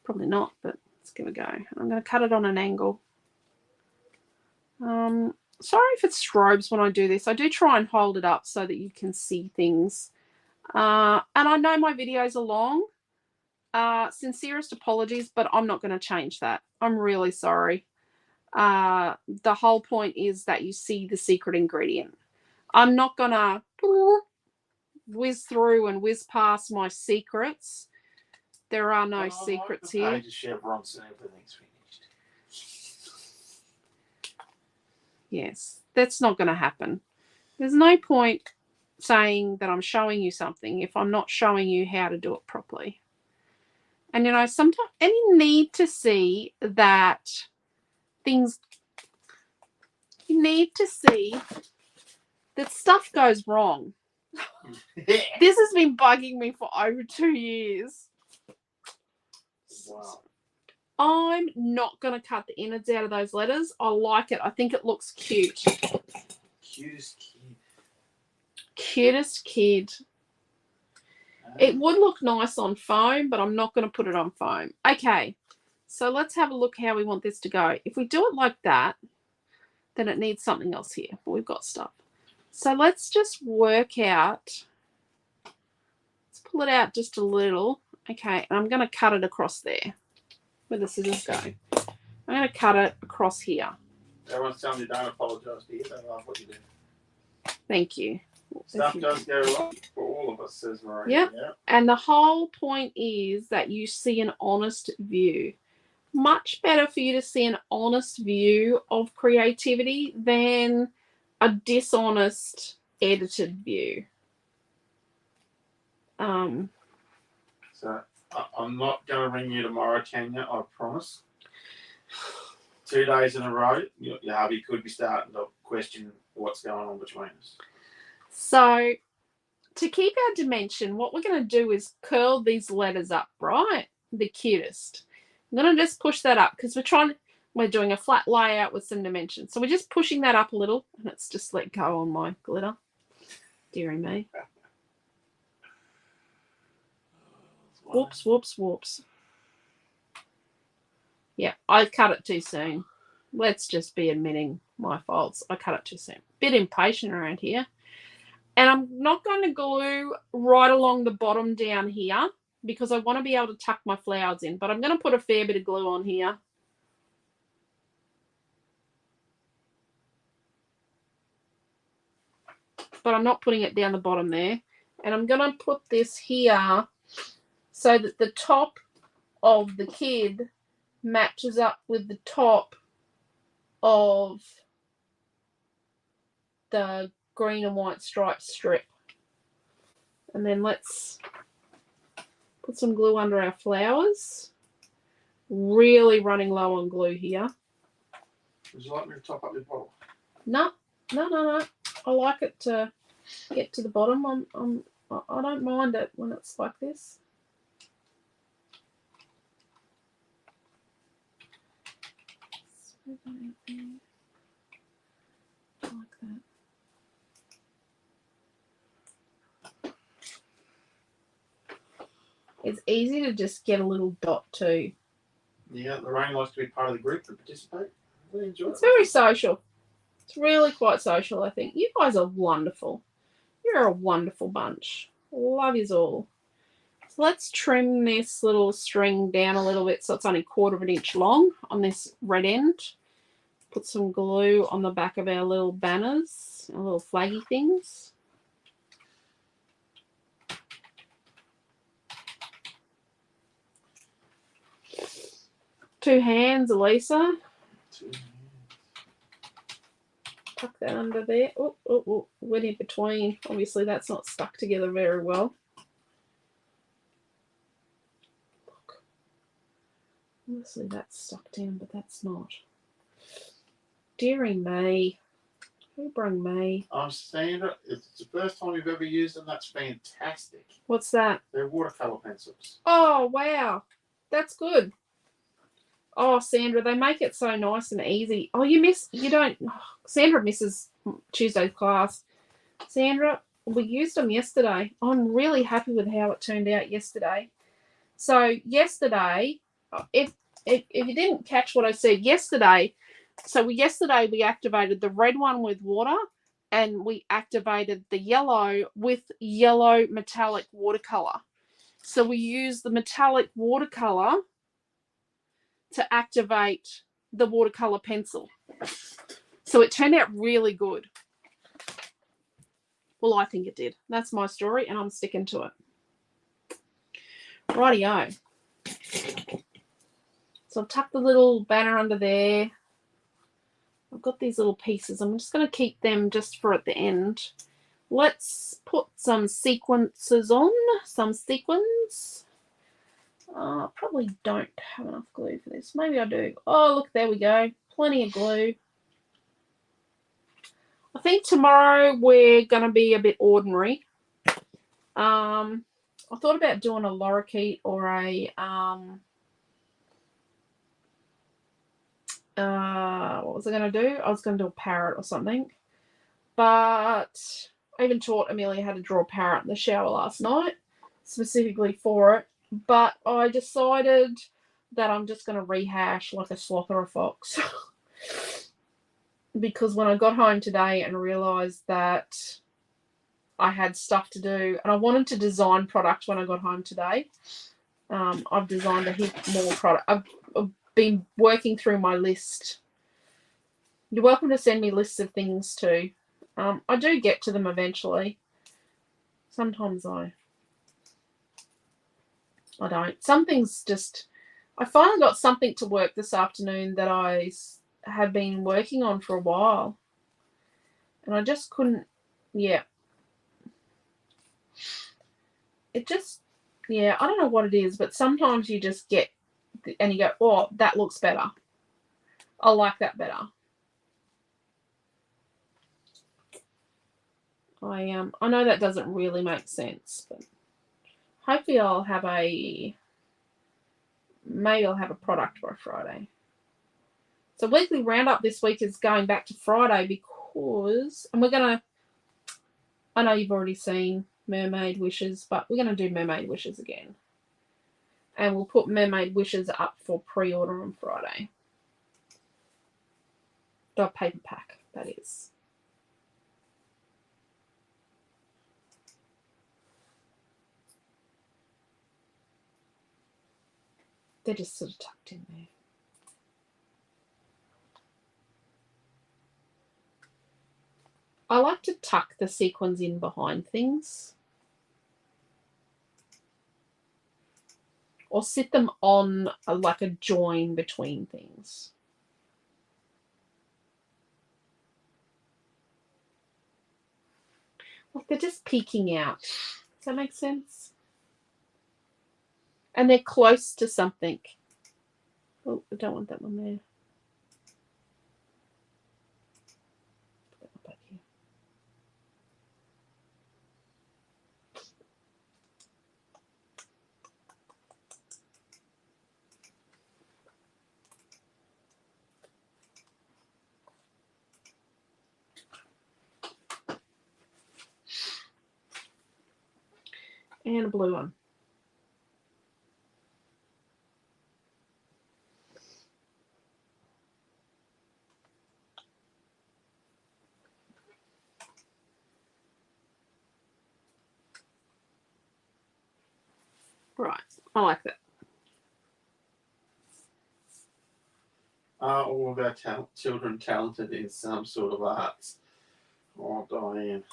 Probably not, but let's give it a go. I'm going to cut it on an angle. Sorry if it strobes when I do this. I do try and hold it up so that you can see things. And I know my videos are long. Sincerest apologies, but I'm not going to change that. I'm really sorry. The whole point is that you see the secret ingredient. I'm not going to whiz through and whiz past my secrets. There are no secrets here. Page of chevrons and everything's finished. Yes, that's not going to happen. There's no point saying that I'm showing you something if I'm not showing you how to do it properly. And, you know, sometimes, and you need to see that things, you need to see that stuff goes wrong. This has been bugging me for over 2 years. Wow. I'm not going to cut the innards out of those letters. I like it. I think it looks cute. Cutest kid. Cutest kid. It would look nice on foam, but I'm not going to put it on foam. Okay, so let's have a look how we want this to go. If we do it like that, then it needs something else here. But we've got stuff. So let's just work out. Let's pull it out just a little. Okay, and I'm going to cut it across there. Where the scissors go. I'm going to cut it across here. Everyone's telling you don't apologise to you. They love what you do. Thank you. Stuff does go wrong for all of us, says Marie. Yep. And the whole point is that you see an honest view. Much better for you to see an honest view of creativity than a dishonest edited view. So I'm not going to ring you tomorrow, Tanya, I promise. 2 days in a row, your hubby could be starting to question what's going on between us. So to keep our dimension, what we're going to do is curl these letters up, right? The cutest. I'm going to just push that up because we're doing a flat layout with some dimension. So we're just pushing that up a little, and it's just let go on my glitter. Dearie me. Whoops, whoops, whoops. Yeah, I cut it too soon. Let's just be admitting my faults. I cut it too soon. Bit impatient around here. And I'm not going to glue right along the bottom down here because I want to be able to tuck my flowers in. But I'm going to put a fair bit of glue on here. But I'm not putting it down the bottom there. And I'm going to put this here so that the top of the kid matches up with the top of the green and white striped strip. And then let's put some glue under our flowers. Really running low on glue here. Would you like me to top up your bottle? No. I like it to get to the bottom. I don't mind it when it's like this. Like that. It's easy to just get a little dot too. Yeah, Lorraine likes to be part of the group and participate. Really enjoy It's it. very social. It's really quite social, I think. You guys are wonderful. You're a wonderful bunch. Love yous all. So let's trim this little string down a little bit so it's only 1/4 of an inch long on this red end. Put some glue on the back of our little banners, our little flaggy things. Two hands, Elisa. Tuck that under there. Oh, went in between. Obviously, that's not stuck together very well. Look. Obviously, that's stuck down, but that's not. Dearie me. Who brung me? Sandra, it's the first time you've ever used them. That's fantastic. What's that? They're watercolor pencils. Oh, wow. That's good. Oh, Sandra, they make it so nice and easy. Oh, Sandra misses Tuesday's class. Sandra, we used them yesterday. I'm really happy with how it turned out yesterday. So yesterday, if you didn't catch what I said yesterday, yesterday we activated the red one with water and we activated the yellow with yellow metallic watercolor. So we used the metallic watercolor to activate the watercolor pencil. So it turned out really good. Well, I think it did. That's my story and I'm sticking to it. Rightio. So I've tucked the little banner under there. I've got these little pieces. I'm just going to keep them just for at the end. Let's put some sequences on. Some sequins. Probably don't have enough glue for this. Maybe I do. Oh, look, there we go. Plenty of glue. I think tomorrow we're going to be a bit ordinary. I thought about doing a lorikeet or a what was I going to do? I was going to do a parrot or something. But I even taught Amelia how to draw a parrot in the shower last night, specifically for it. But I decided that I'm just going to rehash like a sloth or a fox. Because when I got home today and realised that I had stuff to do, and I wanted to design product when I got home today, I've designed a heap more product. I've been working through my list. You're welcome to send me lists of things too. I do get to them eventually. Sometimes I don't. Some things just... I finally got something to work this afternoon that I had been working on for a while. And I just couldn't... Yeah. It just... Yeah, I don't know what it is, but sometimes you just get... And you go, oh, that looks better. I like that better. I know that doesn't really make sense, but hopefully I'll have maybe I'll have a product by Friday. So weekly roundup this week is going back to Friday because, and we're going to, I know you've already seen Mermaid Wishes, but we're going to do Mermaid Wishes again. And we'll put Mermaid Wishes up for pre-order on Friday. The paper pack, that is. They're just sort of tucked in there. I like to tuck the sequins in behind things. Or sit them on like a join between things. Like they're just peeking out. Does that make sense? And they're close to something. Oh, I don't want that one there. Put that one back here. And a blue one. Right, I like that. Are all of our children talented in some sort of arts? Oh, Diane.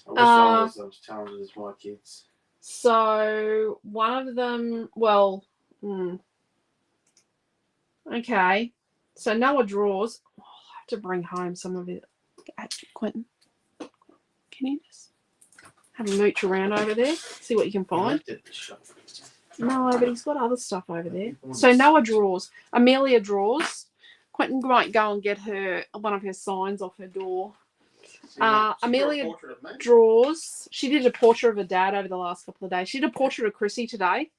I wish I was as talented as my kids. So one of them, well, okay. So Noah draws. Oh, I'll have to bring home some of it. Quentin, can you just have a mooch around over there? See what you can find. No, but he's got other stuff over there. So Noah draws. Amelia draws. Quentin might go and get her one of her signs off her door. Amelia draws. She did a portrait of her dad over the last couple of days. She did a portrait of Chrissy today.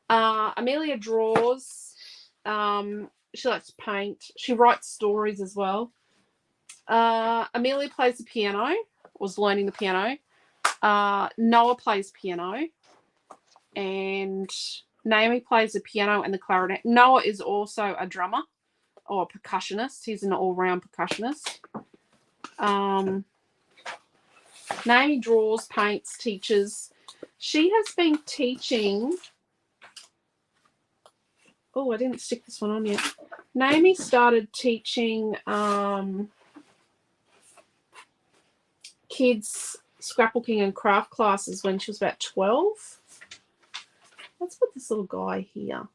Amelia draws. She likes to paint. She writes stories as well. Amelia plays the piano. Was learning the piano. Noah plays piano. And Naomi plays the piano and the clarinet. Noah is also a drummer or a percussionist. He's an all-round percussionist. Naomi draws, paints, teaches. She has been teaching. Oh, I didn't stick this one on yet. Naomi started teaching kids scrapbooking and craft classes when she was about 12. Let's put this little guy here.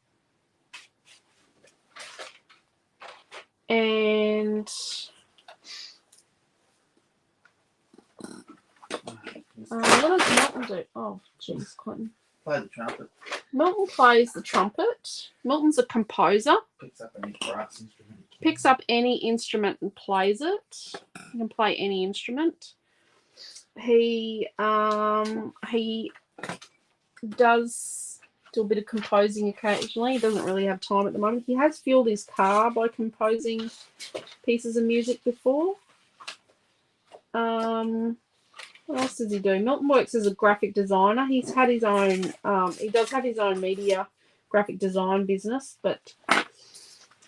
And what does Milton do? Oh, jeez, Quentin. Play the trumpet. Milton plays the trumpet. Milton's a composer. Picks up any brass instrument. Picks up any instrument and plays it. He can play any instrument. He does do a bit of composing occasionally. He doesn't really have time at the moment. He has fueled his car by composing pieces of music before. What else does he do? Milton works as a graphic designer. He's had his own, he does have his own media graphic design business, but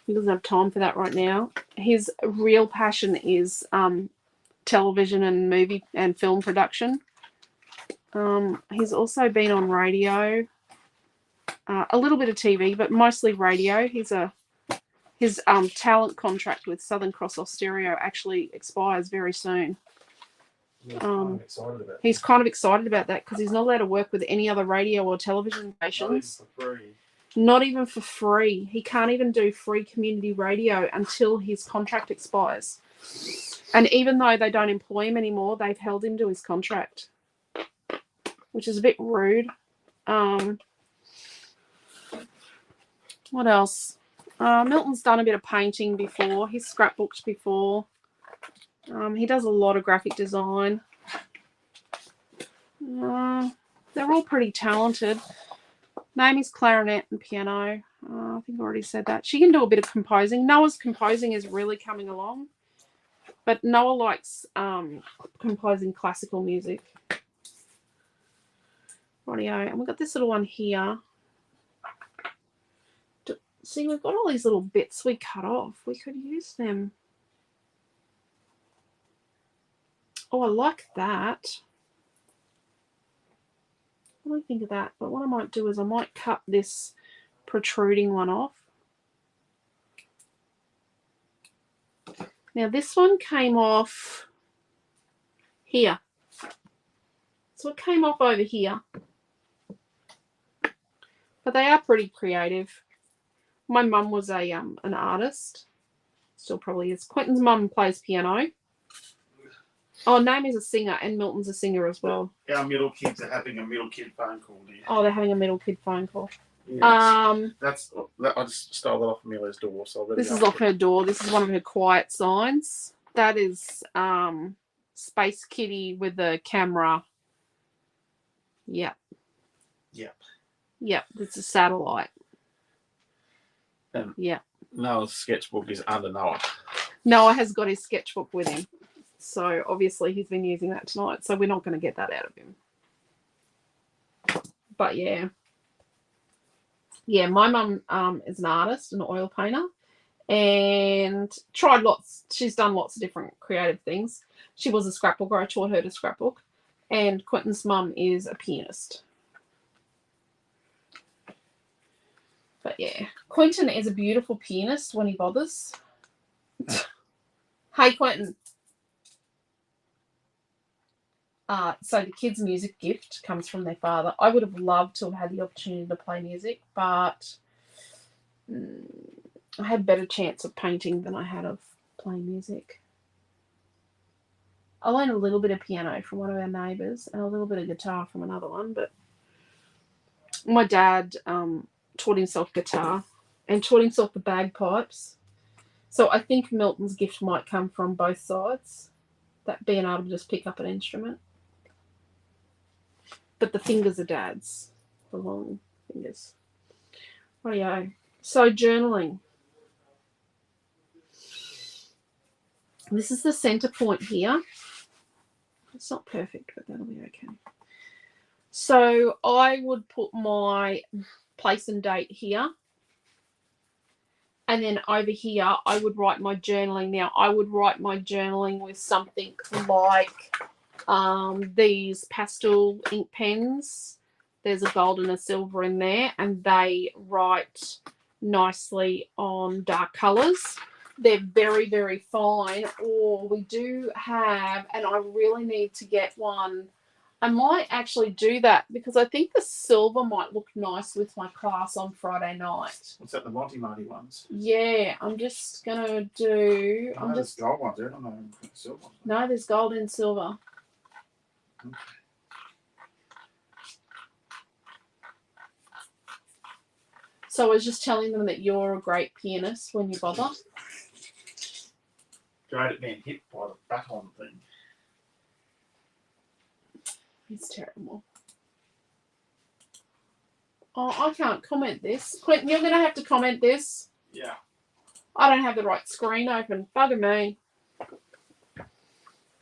he doesn't have time for that right now. His real passion is television and movie and film production. He's also been on radio, a little bit of TV, but mostly radio. His talent contract with Southern Cross Austereo actually expires very soon. He's kind of excited about that because he's not allowed to work with any other radio or television stations. Not even for free. He can't even do free community radio until his contract expires. And even though they don't employ him anymore, they've held him to his contract, which is a bit rude. What else? Milton's done a bit of painting before. He's scrapbooked before. He does a lot of graphic design. They're all pretty talented. Naomi's clarinet and piano. I think I already said that. She can do a bit of composing. Noah's composing is really coming along. But Noah likes composing classical music. Rightio. And we've got this little one here. See, we've got all these little bits we cut off. We could use them. Oh, I like that. What do you think of that? But what I might do is I might cut this protruding one off. Now this one came off here. So it came off over here. But they are pretty creative. My mum was an artist. Still probably is. Quentin's mum plays piano. Oh, Naomi's a singer and Milton's a singer as well. Our middle kids are having a middle kid phone call, dear. Oh, they're having a middle kid phone call. Yes. I just stole that off Amelia's door. So this is off her door. This is one of her quiet signs. That is Space Kitty with the camera. Yep. Yep. Yep, it's a satellite. Yeah. Noah's sketchbook is under Noah. Noah has got his sketchbook with him. So obviously he's been using that tonight. So we're not going to get that out of him. But yeah. Yeah, my mum is an artist, an oil painter, and she's done lots of different creative things. She was a scrapbooker. I taught her to scrapbook. And Quentin's mum is a pianist. But yeah, Quentin is a beautiful pianist when he bothers. Hey, Quentin. So the kids' music gift comes from their father. I would have loved to have had the opportunity to play music, but I had better chance of painting than I had of playing music. I learned a little bit of piano from one of our neighbours and a little bit of guitar from another one, but my dad taught himself guitar and taught himself the bagpipes. So I think Milton's gift might come from both sides, that being able to just pick up an instrument. But the fingers are Dad's, the long fingers. Rightio. So journaling. This is the centre point here. It's not perfect, but that'll be okay. So I would put my place and date here. And then over here, I would write my journaling. Now, I would write my journaling with something like these pastel ink pens. There's a gold and a silver in there, and they write nicely on dark colours. They're very, very fine. Or we do have, and I really need to get one. I might actually do that because I think the silver might look nice with my class on Friday night. What's that, the Monty Marty ones? Yeah, I'm just going to do... There's gold ones. I don't know silver ones. No, there's gold and silver. Okay. So I was just telling them that you're a great pianist when you bother. Great at being hit by the baton thing. It's terrible. Oh, I can't comment this. Quentin, you're going to have to comment this. Yeah. I don't have the right screen open. Bugger me.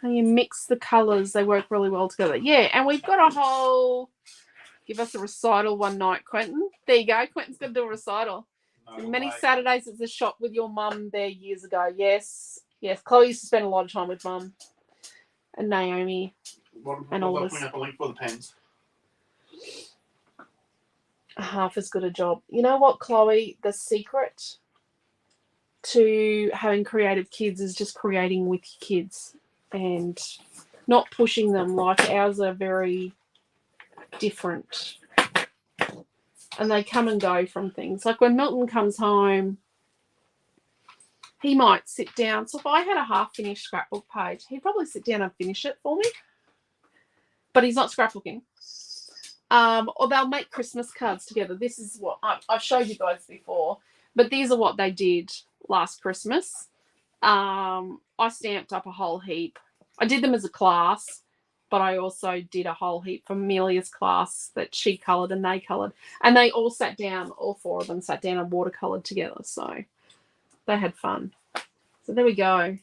And you mix the colours. They work really well together. Yeah, and we've got a whole... Give us a recital one night, Quentin. There you go. Quentin's going to do a recital. No Many way. Saturdays at the shop with your mum there years ago. Yes. Yes. Chloe used to spend a lot of time with mum. And Naomi. And all this. Putting up a link for the pens. Half as good a job. You know what, Chloe? The secret to having creative kids is just creating with your kids and not pushing them. Like ours are very different. And they come and go from things. Like when Milton comes home, he might sit down. So if I had a half-finished scrapbook page, he'd probably sit down and finish it for me. But he's not scrapbooking. Or they'll make Christmas cards together. This is what I've showed you guys before. But these are what they did last Christmas. I stamped up a whole heap. I did them as a class, but I also did a whole heap for Amelia's class that she coloured and they coloured. And they all sat down, all four of them sat down and watercoloured together. So they had fun. So there we go.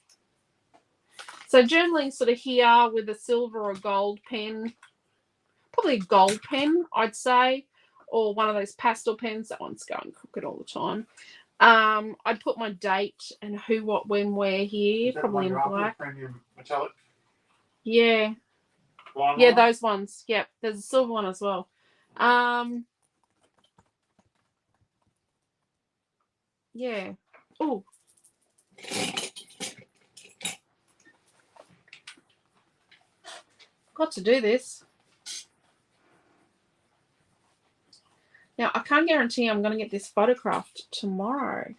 So journaling sort of here with a silver or gold pen. Probably a gold pen, I'd say. Or one of those pastel pens. That one's going crooked all the time. I'd put my date and who, what, when, where here. Probably in black. Premium metallic? Yeah. Yeah, those ones. Yep. There's a silver one as well. Yeah. Oh. Got to do this. Now, I can't guarantee I'm going to get this photographed tomorrow.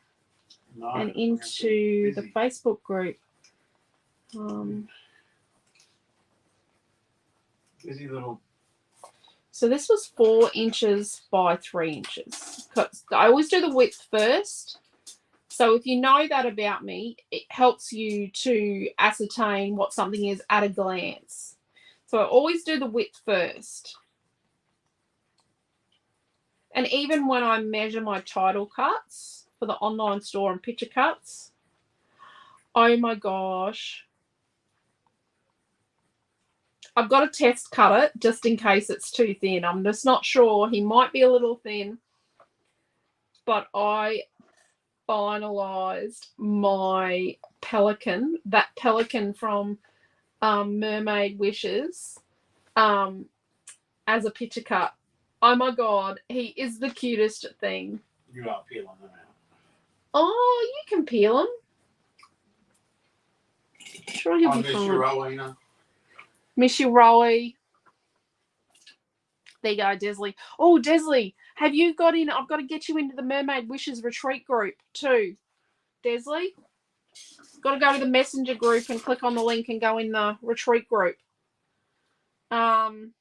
No, and into the Facebook group. Busy little. So this was 4 inches by 3 inches. I always do the width first. So if you know that about me, it helps you to ascertain what something is at a glance. So I always do the width first. And even when I measure my title cuts for the online store and picture cuts, oh my gosh, I've got to test cut it just in case it's too thin. I'm just not sure. He might be a little thin, but I finalized my pelican, that pelican from Mermaid Wishes, as a picture cut. Oh my god, he is the cutest thing. You are peeling them out. Oh, you can peel them. Sure, he'll be miss fine. you, Rowena. Miss you, Rowie. There you go, Desley. Oh, Desley, have you got in? I've got to get you into the Mermaid Wishes retreat group too. Desley, got to go to the messenger group and click on the link and go in the retreat group. So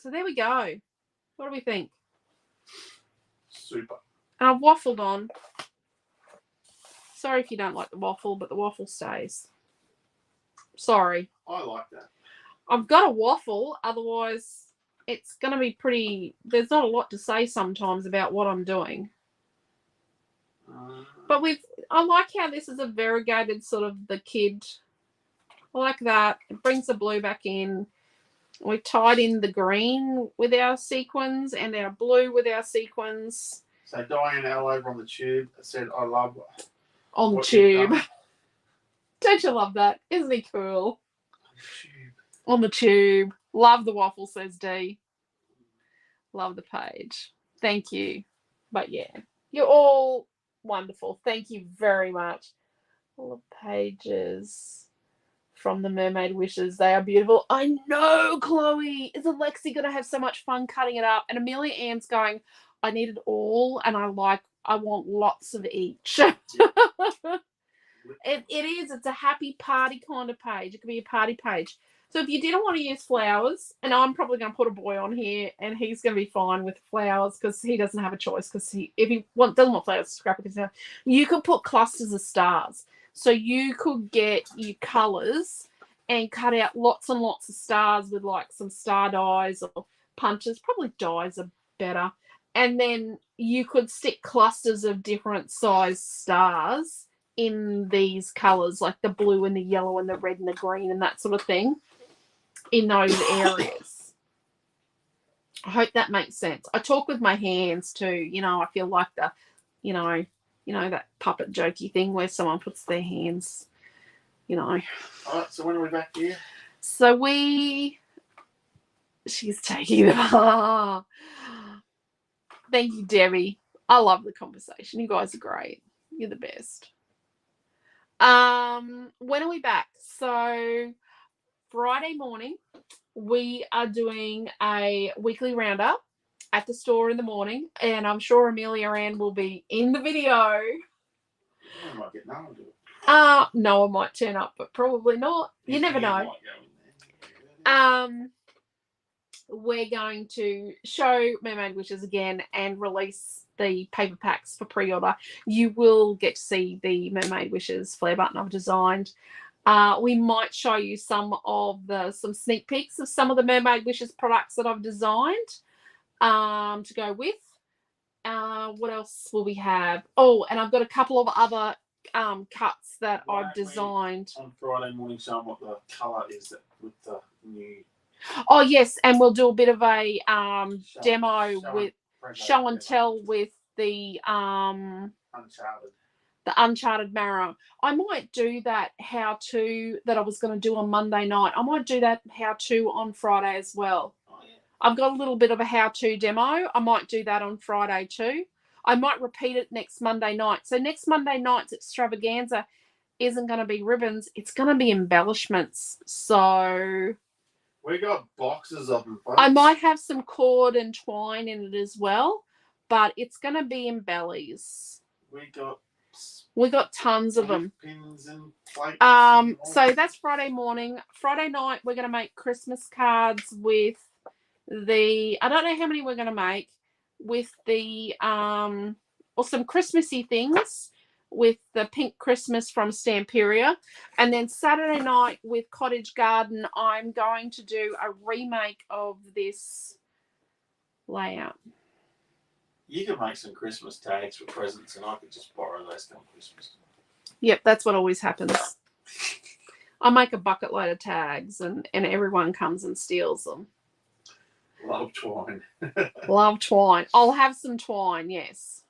there we go. What do we think? Super. And I've waffled on. Sorry if you don't like the waffle, but the waffle stays. Sorry. I like that. I've got a waffle, otherwise it's going to be pretty... There's not a lot to say sometimes about what I'm doing. But I like how this is a variegated sort of the kid. I like that. It brings the blue back in. We tied in the green with our sequins and our blue with our sequins. So Diane L over on the tube said, I love on the tube. Don't you love that? Isn't he cool? On the tube. Love the waffle, says D. Love the page. Thank you. But yeah, you're all wonderful. Thank you very much. All the pages from the Mermaid Wishes. They are beautiful. I know, Chloe. Is Alexi going to have so much fun cutting it up? And Amelia Ann's going, I need it all, and I want lots of each. It is. It's a happy party kind of page. It could be a party page. So if you didn't want to use flowers, and I'm probably going to put a boy on here, and he's going to be fine with flowers because he doesn't have a choice. Because if he doesn't want flowers, Scrapbook is now. You could put clusters of stars. So you could get your colours and cut out lots and lots of stars with like some star dies or punches. Probably dies are better. And then you could stick clusters of different size stars in these colours, like the blue and the yellow and the red and the green and that sort of thing, in those areas. I hope that makes sense. I talk with my hands too. You know, I feel like the, you know, that puppet jokey thing where someone puts their hands, you know. All right, so when are we back here? So she's taking them. Thank you, Debbie. I love the conversation. You guys are great. You're the best. When are we back? So Friday morning, we are doing a weekly roundup at the store in the morning, and I'm sure Amelia Ann will be in the video. I might get Noah to do it. Noah might turn up, but probably not. You never know. We're going to show Mermaid Wishes again and release the paper packs for pre-order. You will get to see the Mermaid Wishes flare button I've designed. We might show you some sneak peeks of some of the Mermaid Wishes products that I've designed to go with. What else will we have? Oh, and I've got a couple of other cuts that I've designed. On Friday morning, show them what the colour is with the new... Oh, yes, and we'll do a bit of a demo with show and tell with the Uncharted Marrow. I might do that how-to that I was going to do on Monday night. I might do that how-to on Friday as well. Oh, yeah. I've got a little bit of a how-to demo. I might do that on Friday too. I might repeat it next Monday night. So next Monday night's extravaganza isn't going to be ribbons. It's going to be embellishments. So... we got boxes of them, folks. I might have some cord and twine in it as well, but it's going to be in bellies. We got tons of them. Pins and plates. So that's Friday morning. Friday night, we're going to make Christmas cards with the... I don't know how many we're going to make with the... or some Christmassy things with the Pink Christmas from Stamperia. And then Saturday night with Cottage Garden, I'm going to do a remake of this layout. You can make some Christmas tags for presents, and I could just borrow those come Christmas. Yep, that's what always happens. I make a bucket load of tags, and everyone comes and steals them. Love twine. Love twine. I'll have some twine. Yes.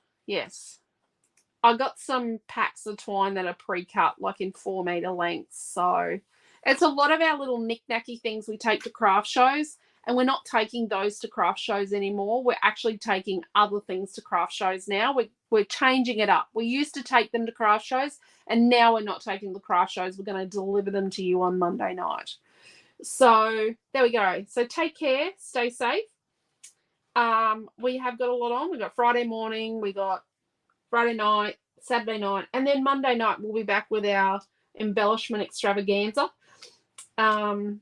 I got some packs of twine that are pre-cut, like in 4 meter lengths. So it's a lot of our little knick-knacky things we take to craft shows, and we're not taking those to craft shows anymore. We're actually taking other things to craft shows now. We're changing it up. We used to take them to craft shows, and now we're not taking the craft shows. We're going to deliver them to you on Monday night. So there we go. So take care. Stay safe. We have got a lot on. We've got Friday morning. We got Friday night, Saturday night, and then Monday night we'll be back with our embellishment extravaganza. And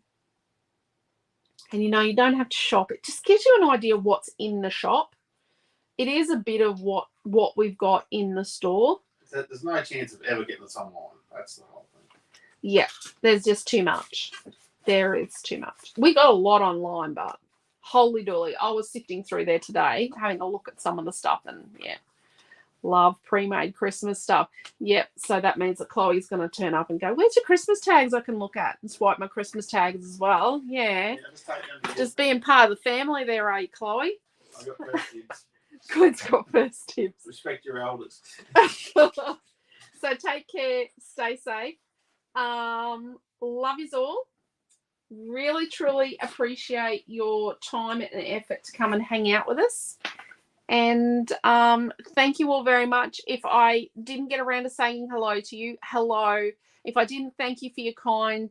you don't have to shop. It just gives you an idea of what's in the shop. It is a bit of what we've got in the store. There's no chance of ever getting this online. That's the whole thing. Yeah, there's just too much. There is too much. We got a lot online, but holy dooly, I was sifting through there today, having a look at some of the stuff, and yeah. Love pre-made Christmas stuff. Yep. So that means that Chloe's going to turn up and go, where's your Christmas tags I can look at? And swipe my Christmas tags as well. Yeah. Just being part of the family there, eh, Chloe? I got first dibs. Good's got first dibs. Respect your elders. So take care. Stay safe. Love yous all. Really, truly appreciate your time and effort to come and hang out with us. And thank you all very much. If I didn't get around to saying hello to you, hello. If I didn't thank you for your kind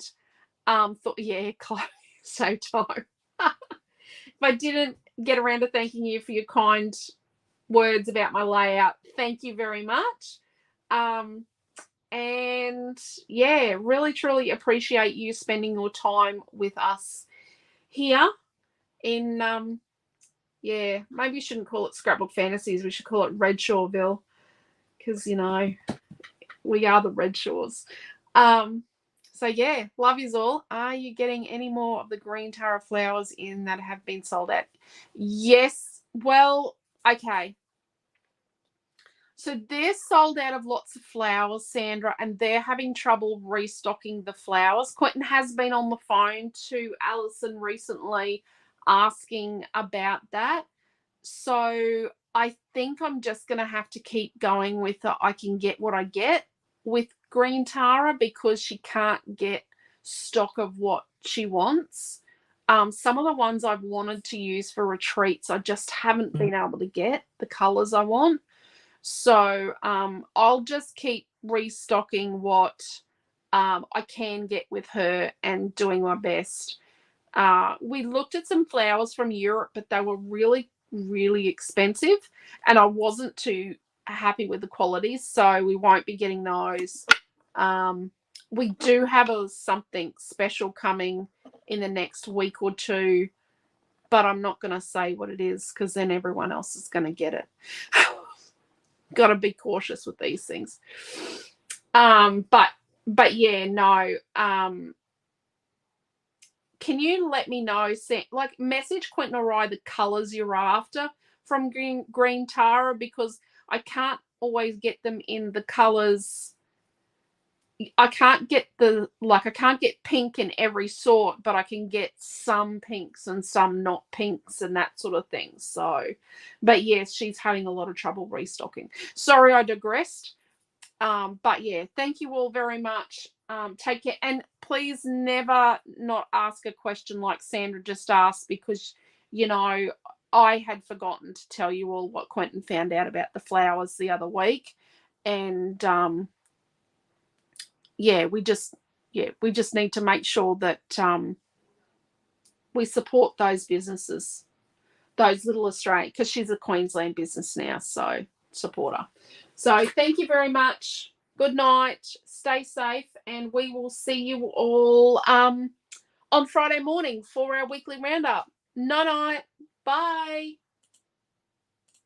thought, yeah, Chloe, save time. If I didn't get around to thanking you for your kind words about my layout, thank you very much. And yeah, really truly appreciate you spending your time with us here in yeah, maybe you shouldn't call it Scrapbook Fantasies. We should call it Redshawville, because we are the Redshaws. So yeah, love yous all. Are you getting any more of the green Tara flowers in that have been sold out? Yes. Well, okay. So they're sold out of lots of flowers, Sandra, and they're having trouble restocking the flowers. Quentin has been on the phone to Alison recently asking about that. So I think I'm just going to have to keep going with the I can get what I get with green Tara, because she can't get stock of what she wants. Some of the ones I've wanted to use for retreats, I just haven't been able to get the colors I want. So I'll just keep restocking what I can get with her and doing my best. We looked at some flowers from Europe, but they were really, really expensive, and I wasn't too happy with the quality, so we won't be getting those. We do have something special coming in the next week or two, but I'm not going to say what it is, because then everyone else is going to get it. Got to be cautious with these things. But yeah, no. Can you let me know, like message Quentin or I the colors you're after from green Tara, because I can't always get them in the colors. I can't get I can't get pink in every sort, but I can get some pinks and some not pinks and that sort of thing. So, but yes, she's having a lot of trouble restocking. Sorry, I digressed. But yeah, thank you all very much. Take care, and please never not ask a question like Sandra just asked, because I had forgotten to tell you all what Quentin found out about the flowers the other week, and we just need to make sure that we support those businesses, those little Australian, because she's a Queensland business now, so support her. So thank you very much. Good night. Stay safe, and we will see you all on Friday morning for our weekly roundup. Night. Bye.